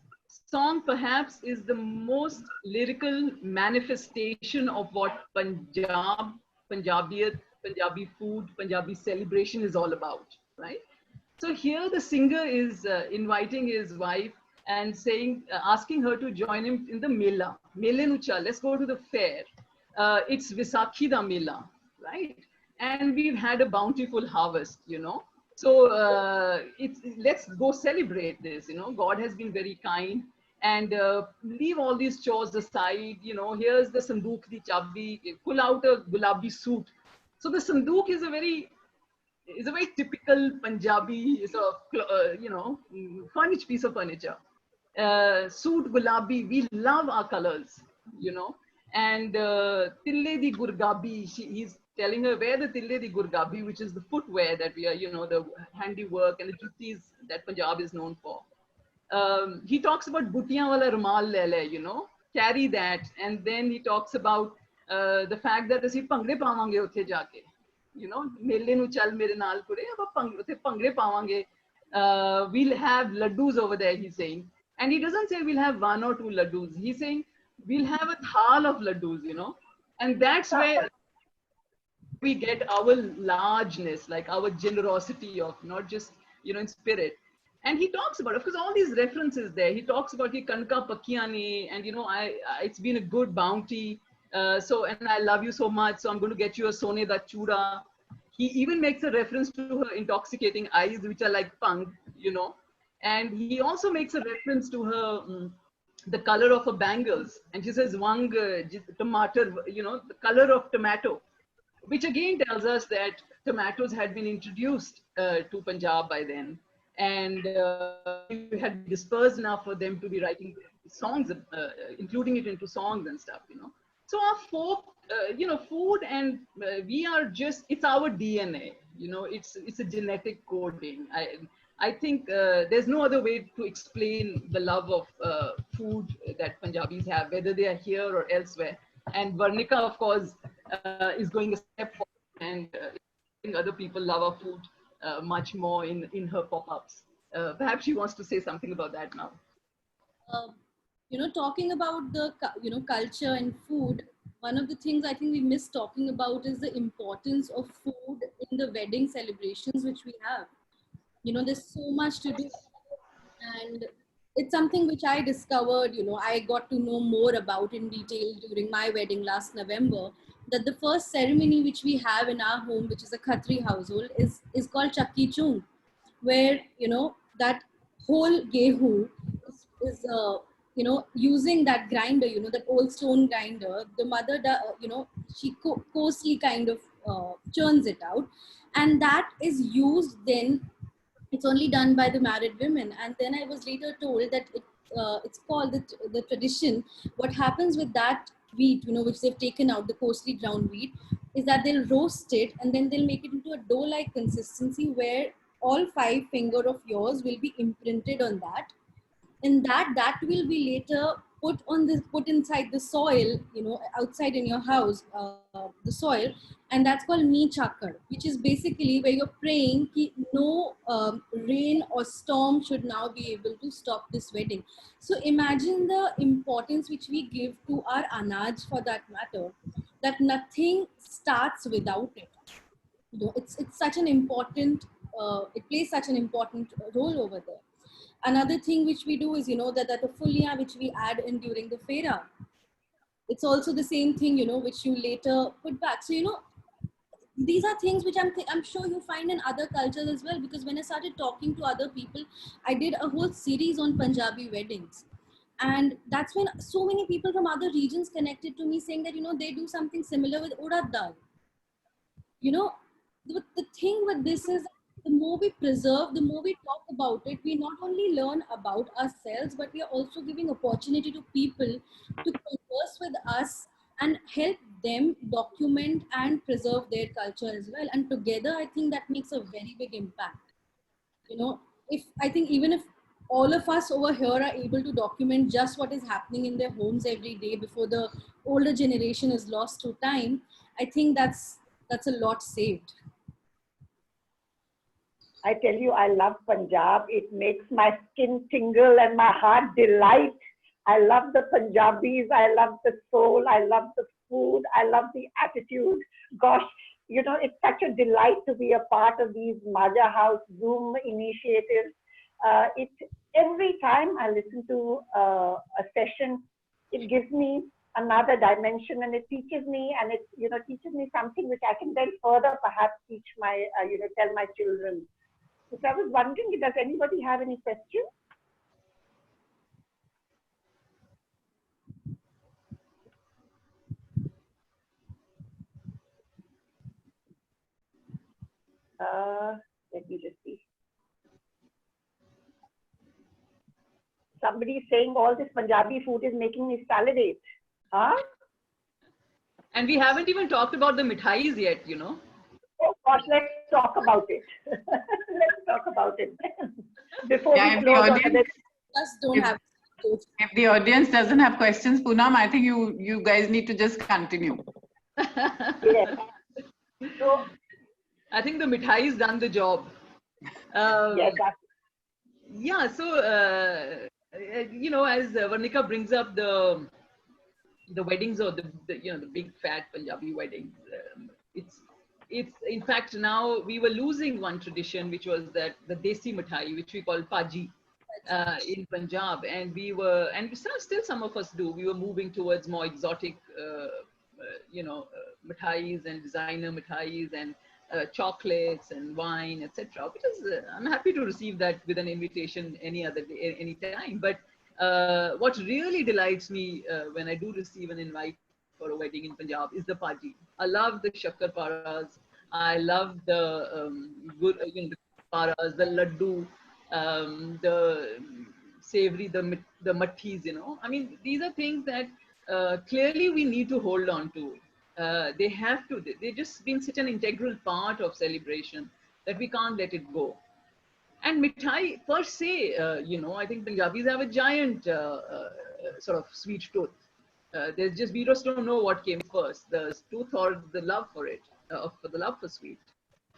song perhaps is the most lyrical manifestation of what Punjabiyat, Punjabi food, Punjabi celebration is all about, right? So here the singer is inviting his wife and saying, asking her to join him in the Mela. Mele nu chal, let's go to the fair. It's Visakhi da Mela, right? And we've had a bountiful harvest, you know. So let's go celebrate this, you know. God has been very kind, and leave all these chores aside, you know. Here's the Sandook di Chabi, pull out a gulabi suit. So the Sandook is a very typical Punjabi sort of, you know, furniture, piece of furniture. Suit gulabi, we love our colors, you know. And Tille di Gurgabi, he's telling her where the Tille di Gurgabi, which is the footwear that we are, you know, the handiwork and the juttis that Punjab is known for. He talks about Butiyan wala rumal le le, you know, carry that. And then he talks about the fact that ਅਸੀਂ ਭੰਗੜੇ ਪਾਵਾਂਗੇ ਉੱਥੇ ਜਾ ਕੇ, you know, ਮੇਲੇ ਨੂੰ ਚੱਲ ਮੇਰੇ ਨਾਲ ਕੁੜੇ, ਆਪਾਂ ਉੱਥੇ ਭੰਗੜੇ ਪਾਵਾਂਗੇ. We'll have laddus over there, he's saying. And he doesn't say we'll have 1 or 2 laddus. He's saying we'll have a thal of laddus, you know. And that's where we get our largeness, like our generosity of not just, you know, in spirit. And he talks about, of course, all these references there. He talks about ki kanka pakiyani, and you know, it's been a good bounty. So, and I love you so much, so I'm going to get you a sone da chura. He even makes a reference to her intoxicating eyes, which are like punk, you know. And he also makes a reference to her, the color of her bangles. And she says, Wang tomato, you know, the color of tomato, which again tells us that tomatoes had been introduced to Punjab by then. And it had dispersed enough for them to be writing songs, including it into songs and stuff, you know. So our folk, you know, food, and we are just, it's our DNA, you know, it's a genetic coding. I think there's no other way to explain the love of food that Punjabis have, whether they are here or elsewhere. And Varnika, of course, is going a step forward and other people love our food much more in her pop-ups. Perhaps she wants to say something about that now. Talking about the culture and food, one of the things I think we miss talking about is the importance of food in the wedding celebrations which we have. There's so much to do, and it's something which I discovered, I got to know more about in detail during my wedding last November, that the first ceremony which we have in our home, which is a Khatri household, is called Chakki Chung, where, that whole gehu is using that grinder, that old stone grinder, the mother, she coarsely kind of churns it out. And that is used then, it's only done by the married women. And then I was later told that it's called the tradition. What happens with that wheat, which they've taken out, the coarsely ground wheat, is that they'll roast it and then they'll make it into a dough-like consistency where all 5 fingers of yours will be imprinted on that. And that will be later put inside the soil, outside in your house, the soil, and that's called mee chakar, which is basically where you're praying that no rain or storm should now be able to stop this wedding. So imagine the importance which we give to our anaj, for that matter, that nothing starts without it. It's such an important, it plays such an important role over there. Another thing which we do is, that the fulia which we add in during the fera, it's also the same thing, which you later put back. So, these are things which I'm sure you find in other cultures as well, because when I started talking to other people, I did a whole series on Punjabi weddings. And that's when so many people from other regions connected to me saying that, they do something similar with urad dal. The thing with this is, the more we preserve, the more we talk about it, we not only learn about ourselves, but we are also giving opportunity to people to converse with us and help them document and preserve their culture as well. And together, I think that makes a very big impact. Even if all of us over here are able to document just what is happening in their homes every day before the older generation is lost to time, I think that's a lot saved. I tell you, I love Punjab. It makes my skin tingle and my heart delight. I love the Punjabis. I love the soul. I love the food. I love the attitude. Gosh, it's such a delight to be a part of these Maja House Zoom initiatives. Every time I listen to a session, it gives me another dimension, and it teaches me, and it teaches me something which I can then further perhaps teach my tell my children. So I was wondering, does anybody have any questions? Let me just see. Somebody is saying all this Punjabi food is making me salivate. Huh? And we haven't even talked about the mithais yet, Oh gosh, let's talk about it. Let's talk about it. Before we close on this. Just don't have. If the audience doesn't have questions, Poonam, I think you guys need to just continue. Yes. So I think the mithai's done the job. Yes. Yeah. So as Varnika brings up the weddings, or the big fat Punjabi weddings, it's in fact now we were losing one tradition, which was that the desi mithai, which we call paji in Punjab, and still some of us do. We were moving towards more exotic, mithais and designer mithais and chocolates and wine, etc. Which is I'm happy to receive that with an invitation any other day, any time. But what really delights me when I do receive an invite for a wedding in Punjab is the paji. I love the shakkar paras. I love the the paras, the laddu, the savory, the mattis. I mean, these are things that clearly we need to hold on to. They have to. They've just been such an integral part of celebration that we can't let it go. And mithai per se, you know, I think Punjabis have a giant sort of sweet tooth. There's just, we just don't know what came first, the tooth or the love for it, for the love for sweet.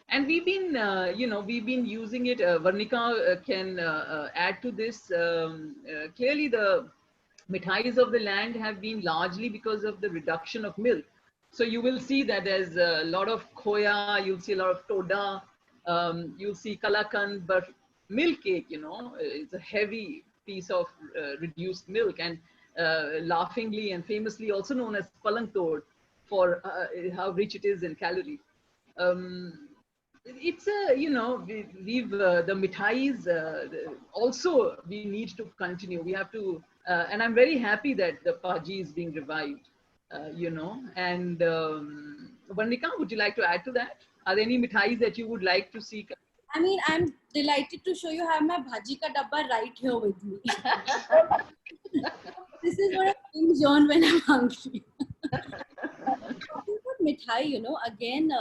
And we've been, you know, we've been using it. Varnika can add to this. Clearly, the mithais of the land have been largely because of the reduction of milk. So you will see that there's a lot of khoya, you'll see a lot of toda, you'll see kalakand, but milk cake, you know, it's a heavy piece of reduced milk, and laughingly and famously also known as palang tod for how rich it is in calorie. It's a, you know, we've the mithais also we need to continue. We have to, and I'm very happy that the Paji is being revived, you know. And Varnika, would you like to add to that? Are there any mithais that you would like to see? I mean, I'm delighted to show you I have my bhaji ka dabba right here with me. This is what I binge on when I'm hungry. Talking about mithai, you know, again,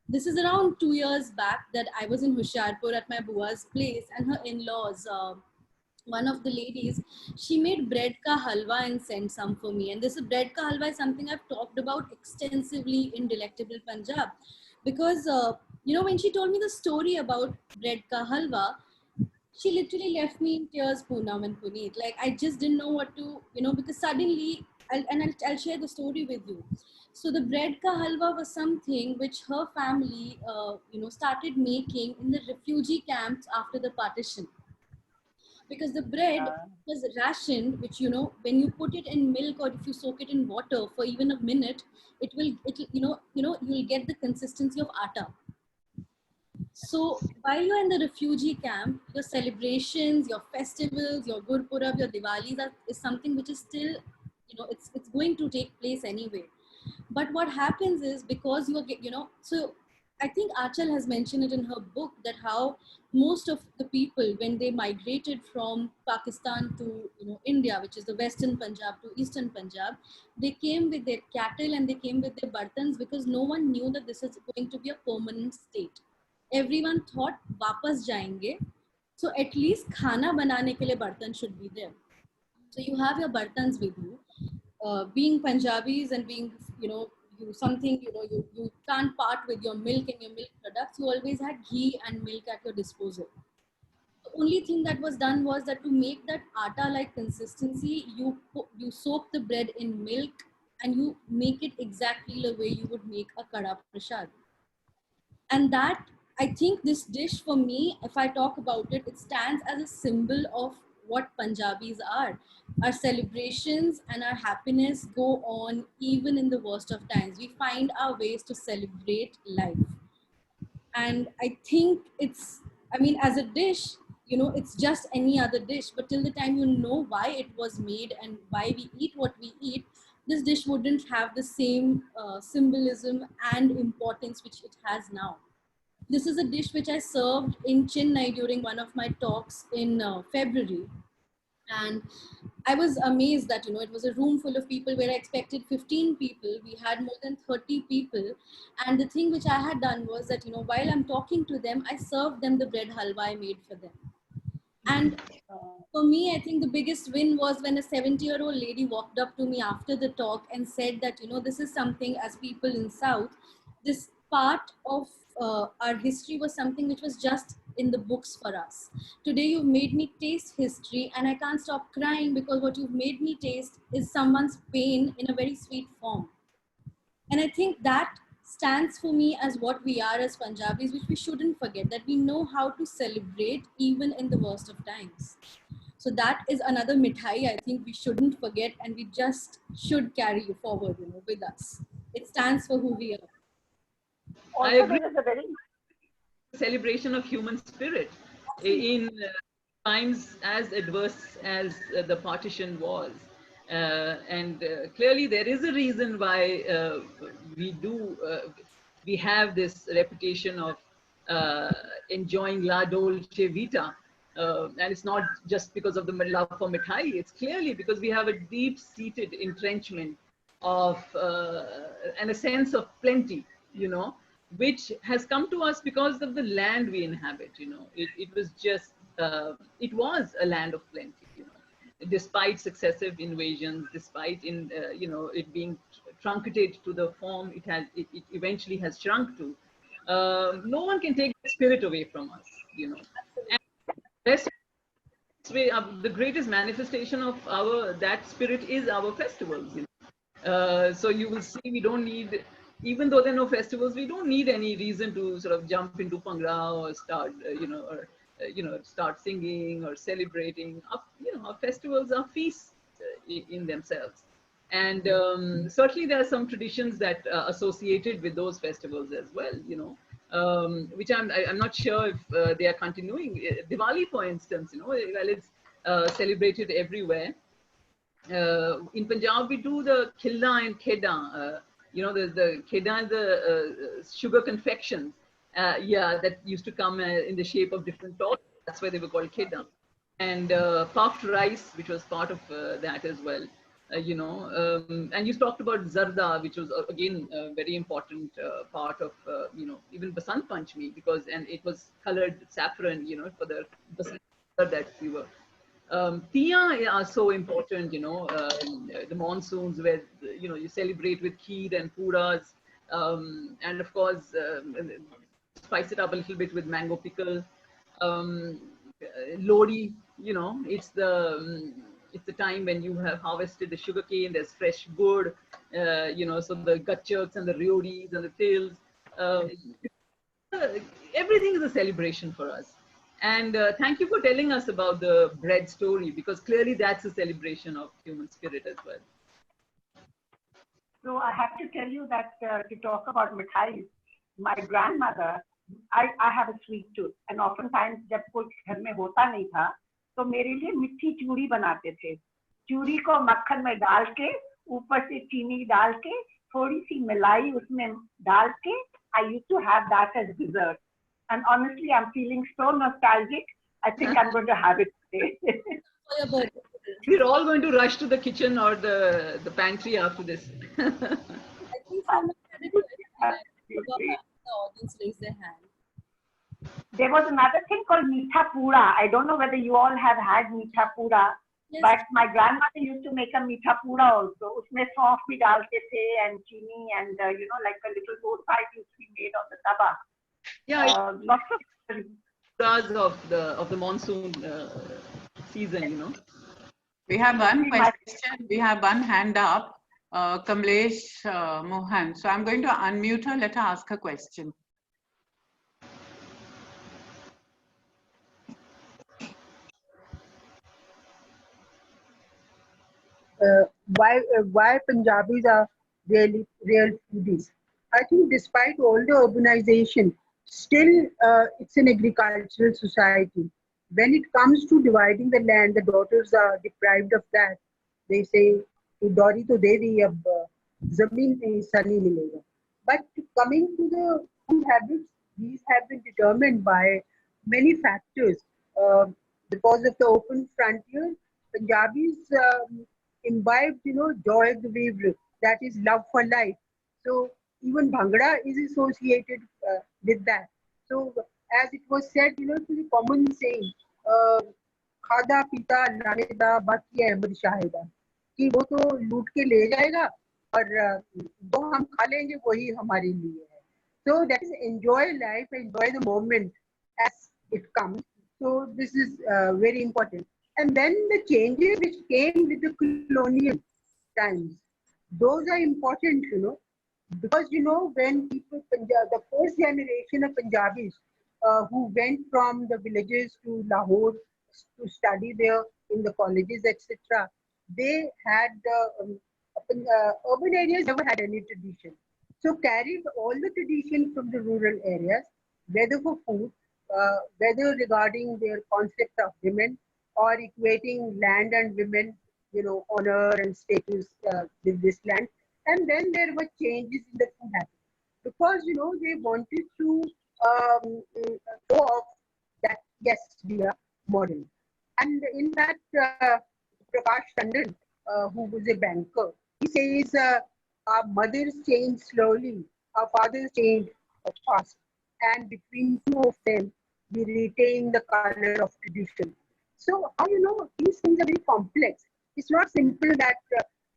this is around 2 years back that I was in Hoshiarpur at my bua's place, and her in-laws, one of the ladies, she made bread ka halwa and sent some for me. And this bread ka halwa is something I've talked about extensively in Delectable Punjab, because you know, when she told me the story about bread ka halwa, she literally left me in tears, Poonam and Puneet. Like, I just didn't know what to, you know, because suddenly, I'll share the story with you. So the bread ka halwa was something which her family, you know, started making in the refugee camps after the partition. Because the bread was rationed, which, you know, when you put it in milk or if you soak it in water for even a minute, it will you'll get the consistency of atta. So while you're in the refugee camp, your celebrations, your festivals, your Gurpurab, your Diwalis is something which is still, you know, it's going to take place anyway. But what happens is, because you are, you know, so I think Achal has mentioned it in her book that how most of the people, when they migrated from Pakistan to, you know, India, which is the Western Punjab to Eastern Punjab, they came with their cattle and they came with their bartans, because no one knew that this is going to be a permanent state. Everyone thought वापस जाएंगे, so at least खाना बनाने के लिए बर्तन should be there. So you have your bartans with you. Being Punjabis and being, you know, you can't part with your milk and your milk products. You always had ghee and milk at your disposal. The only thing that was done was that to make that atta-like consistency, you soak the bread in milk and you make it exactly the way you would make a kada prasad. And that, I think this dish for me, if I talk about it, it stands as a symbol of what Punjabis are. Our celebrations and our happiness go on even in the worst of times. We find our ways to celebrate life. And I think it's, I mean, as a dish, you know, it's just any other dish, but till the time you know why it was made and why we eat what we eat, this dish wouldn't have the same symbolism and importance which it has now. This is a dish which I served in Chennai during one of my talks in February. And I was amazed that, you know, it was a room full of people where I expected 15 people. We had more than 30 people. And the thing which I had done was that, you know, while I'm talking to them, I served them the bread halwa I made for them. And for me, I think the biggest win was when a 70-year-old lady walked up to me after the talk and said that, you know, this is something, as people in South, this part of our history was something which was just in the books for us. Today, you've made me taste history, and I can't stop crying because what you've made me taste is someone's pain in a very sweet form. And I think that stands for me as what we are as Punjabis, which we shouldn't forget, that we know how to celebrate even in the worst of times. So that is another mithai I think we shouldn't forget, and we just should carry forward, you know, with us. It stands for who we are. Also, I agree. there is a very Celebration of human spirit in times as adverse as the partition was. And clearly there is a reason why we have this reputation of enjoying la dolce vita. And it's not just because of the love for mithai, it's clearly because we have a deep-seated entrenchment of and a sense of plenty, you know. which has come to us because of the land we inhabit. You know, it was just, it was a land of plenty, you know, despite successive invasions, despite you know, it being truncated to the form it eventually has shrunk to. No one can take the spirit away from us, you know. And best way, the greatest manifestation of that spirit is our festivals, you know. So you will see, we don't need, even though there are no festivals, we don't need any reason to sort of jump into Bhangra or start, you know, or you know, start singing or celebrating. You know, our festivals are feasts in themselves, and certainly there are some traditions that are associated with those festivals as well. You know, which I'm not sure if they are continuing. Diwali, for instance, you know, well, it's celebrated everywhere. In Punjab, we do the khilla and kheda. You know, the kheda is the sugar confections. Yeah, that used to come in the shape of different toys. That's why they were called kheda. And puffed rice, which was part of that as well. You know, and you talked about zarda, which was again a very important part of you know, even Basant Panchami, because and it was colored saffron, you know, for the Basant that we were. Tiya are so important, you know, the monsoons where, you know, you celebrate with kheer and puras, and of course, spice it up a little bit with mango pickle. Lodi, you know, it's the time when you have harvested the sugarcane, there's fresh wood, you know, so the gachaks and the rioris and the tils, everything is a celebration for us. And thank you for telling us about the bread story, because clearly that's a celebration of human spirit as well. So I have to tell you that to talk about mithais, my grandmother, I have a sweet tooth, and oftentimes जब कुछ घर में होता नहीं था, तो मेरे लिए मिठी चूड़ी बनाते थे. चूड़ी को मक्खन में डाल के, ऊपर से चीनी डाल के, थोड़ी सी मलाई उसमें डाल के, I used to have that as dessert. And honestly, I'm feeling so nostalgic. I think I'm going to have it today. We're all going to rush to the kitchen or the pantry after this. I think someone had it the audience raise their hand. There was another thing called meetha pura. I don't know whether you all have had meetha pura, yes. But my grandmother used to make a meetha pura also. Usme saunf bhi dalte the and chini and you know, like a little road pie used to be made on the tawa. Yeah, lots of puras of the monsoon season, you know. We have one question. We have one hand up, Kamlesh Mohan. So I'm going to unmute her. Let her ask her question. Why Punjabis are really real foodies. I think despite all the urbanization, still it's an agricultural society. When it comes to dividing the land, the daughters are deprived of that. They say, "Dauri to de di, ab zameen pe hissa nahi milega." But coming to the food habits, these have been determined by many factors. Because of the open frontier, Punjabis imbibed, you know, joy de vivre, that is love for life. So even Bhangra is associated with that. So as it was said, you know, to the common saying, khada pita laneda baki ahmad shahida, कि वो तो लूट के ले जाएगा और जो हम खा लेंगे वही हमारे लिए है. So that is enjoy life, enjoy the moment as it comes. So this is very important. And then the changes which came with the colonial times, those are important, you know, because, you know, when people, the first generation of Punjabis who went from the villages to Lahore to study there in the colleges, etc., they had, urban areas never had any tradition. So carried all the tradition from the rural areas, whether for food, whether regarding their concept of women, or equating land and women, you know, honor and status with this land. And then there were changes in the food habits because, you know, they wanted to show off that, yes, we are modern. And in that, Prakash Tandon, who was a banker, he says, our mothers change slowly, our fathers change fast, and between two of them, we retain the color of tradition. So, these things are very complex. It's not simple that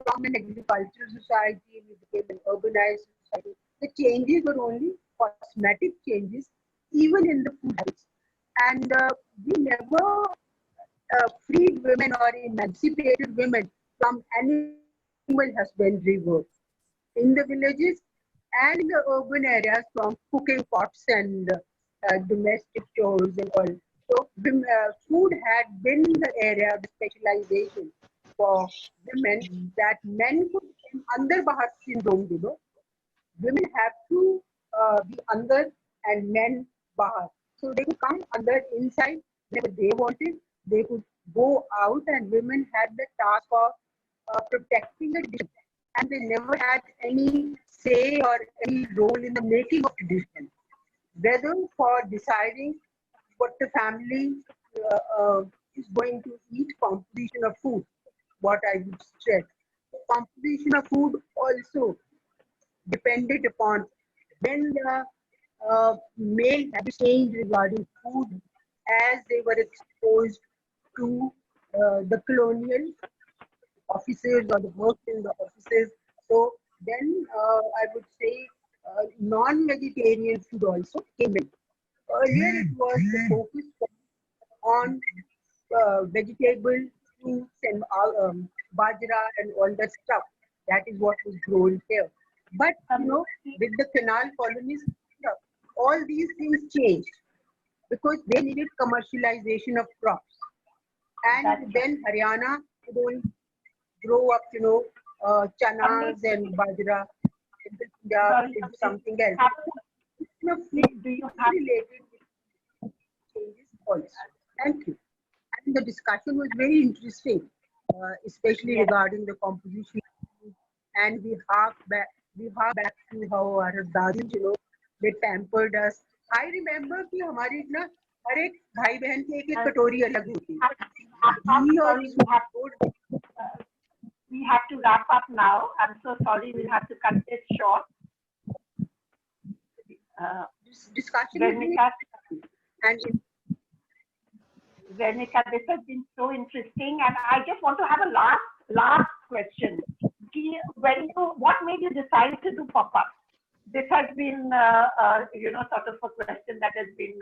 from an agricultural society we became an urbanized society. The changes were only cosmetic changes, even in the food habits. And we never freed women or emancipated women from animal husbandry work in the villages and in the urban areas from cooking pots and domestic chores and all. So food had been the area of specialization for women that men could under Bahar syndrome, women have to be under and men bahar. So they could come under inside whenever they wanted. They could go out, and women had the task of protecting the tradition. And they never had any say or any role in the making of tradition, whether for deciding what the family is going to eat, composition of food, what I would stress. The composition of food also depended upon when the male habits changed regarding food as they were exposed to the colonial officers or the work in the offices. So then I would say non-vegetarian food also came in. Earlier it was the focus on vegetable fruits and bajra and all that stuff. That is what was grown here. But with the canal colonies, all these things changed because they needed commercialization of crops. And then Haryana could only grow up, chanas and bajra, into something else. Do you have related changes also? Thank you. And the discussion was very interesting, especially regarding the composition. And we hark back to how our dadis, they pampered us. I remember कि हमारे ना हर एक भाई बहन की एक कटोरी अलग होती है. We have to wrap up now. I'm so sorry. We'll have to cut this short. Discussion and Zenika, this has been so interesting, and I just want to have a last question. What made you decide to do pop-up? This has been, sort of a question that has been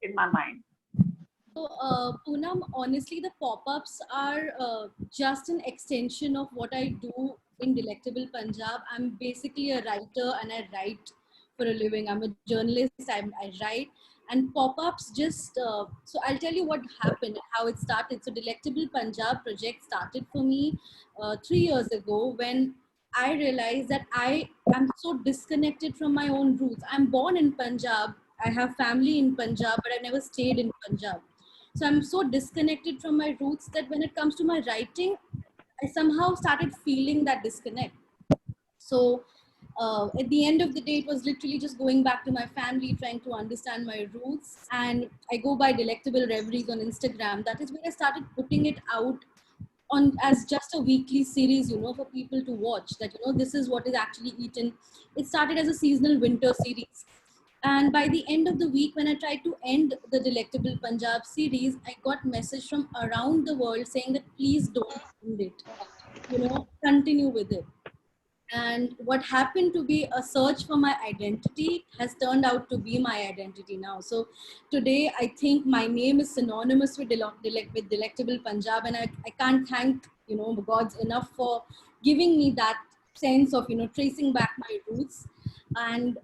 in my mind. So, Poonam, honestly, the pop-ups are just an extension of what I do in Delectable Punjab. I'm basically a writer and I write for a living. I'm a journalist, I write. And pop-ups just, so I'll tell you what happened, how it started. So Delectable Punjab project started for me 3 years ago when I realized that I am so disconnected from my own roots. I'm born in Punjab. I have family in Punjab, but I've never stayed in Punjab. So I'm so disconnected from my roots that when it comes to my writing, I somehow started feeling that disconnect. So at the end of the day, it was literally just going back to my family, trying to understand my roots. And I go by Delectable Reveries on Instagram. That is where I started putting it out on as just a weekly series, for people to watch, that, this is what is actually eaten. It started as a seasonal winter series. And by the end of the week, when I tried to end the Delectable Punjab series, I got message from around the world saying that please don't end it, continue with it. And what happened to be a search for my identity has turned out to be my identity now. So today, I think my name is synonymous with Delectable Punjab, and I can't thank, the gods enough for giving me that sense of, tracing back my roots. And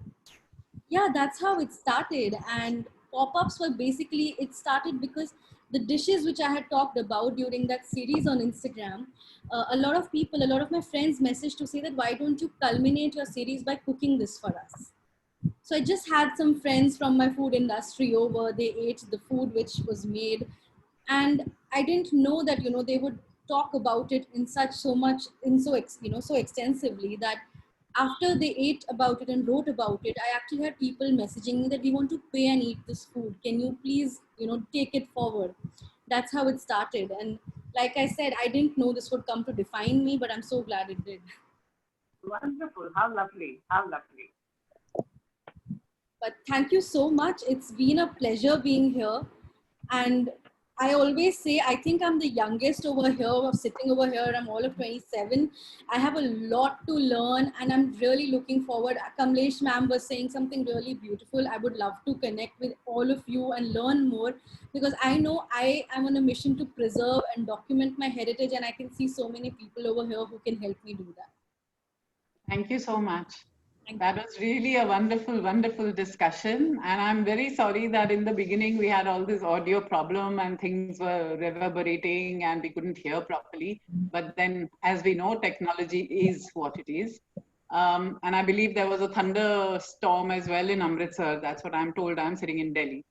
yeah, that's how it started. And pop-ups were basically, it started because the dishes which I had talked about during that series on Instagram, a lot of people, a lot of my friends messaged to say that why don't you culminate your series by cooking this for us? So I just had some friends from my food industry over, they ate the food which was made. And I didn't know that, they would talk about it in so extensively that after they ate about it and wrote about it, I actually had people messaging me that we want to pay and eat this food. Can you please, take it forward? That's how it started. And like I said, I didn't know this would come to define me, but I'm so glad it did. Wonderful. How lovely. How lovely. But thank you so much. It's been a pleasure being here. And I always say, I think I'm the youngest over here, sitting over here. I'm all of 27. I have a lot to learn and I'm really looking forward. Kamlesh ma'am was saying something really beautiful. I would love to connect with all of you and learn more, because I know I am on a mission to preserve and document my heritage, and I can see so many people over here who can help me do that. Thank you so much. Thank That was really a wonderful, wonderful discussion. And I'm very sorry that in the beginning we had all this audio problem and things were reverberating and we couldn't hear properly. But then, as we know, technology is what it is. And I believe there was a thunderstorm as well in Amritsar. That's what I'm told. I'm sitting in Delhi.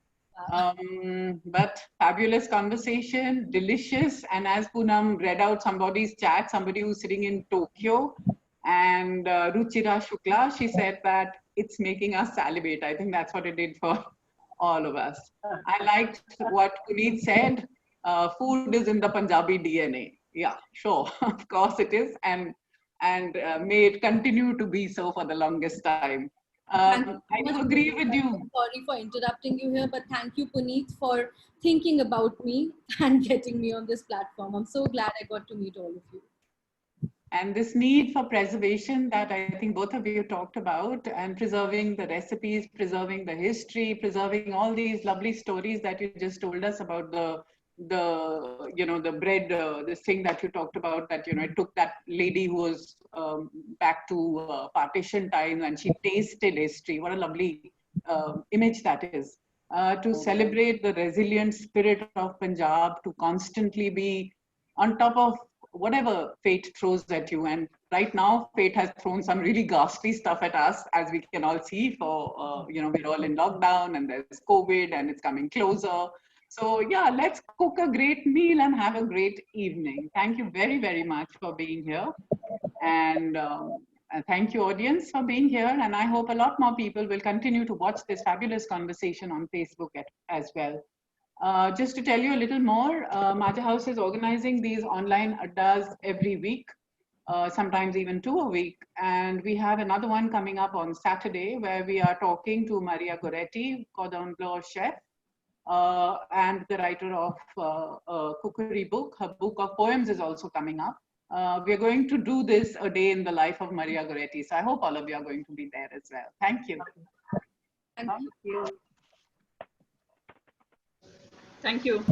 But fabulous conversation, delicious. And as Poonam read out somebody's chat, somebody who's sitting in Tokyo, and Ruchira Shukla, she said that it's making us salivate. I think that's what it did for all of us. I liked what Puneet said. Food is in the Punjabi DNA. Yeah, sure, of course it is, and may it continue to be so for the longest time. I do agree with you. Sorry for interrupting you here, but thank you, Puneet, for thinking about me and getting me on this platform. I'm so glad I got to meet all of you. And this need for preservation that I think both of you talked about, and preserving the recipes, preserving the history, preserving all these lovely stories that you just told us about the bread, this thing that you talked about, that, it took that lady who was back to partition time and she tasted history. What a lovely image that is. To celebrate the resilient spirit of Punjab, to constantly be on top of whatever fate throws at you. And right now, fate has thrown some really ghastly stuff at us, as we can all see. For we're all in lockdown, and there's COVID, and it's coming closer. So yeah, let's cook a great meal and have a great evening. Thank you very, very much for being here, and thank you, audience, for being here. And I hope a lot more people will continue to watch this fabulous conversation on Facebook as well. Just to tell you a little more, Maaja House is organizing these online addas every week, sometimes even 2 a week. And we have another one coming up on Saturday where we are talking to Maria Goretti, cordon bleu chef, and the writer of a cookery book. Her book of poems is also coming up. We are going to do this a day in the life of Maria Goretti. So I hope all of you are going to be there as well. Thank you. Thank you. Thank you.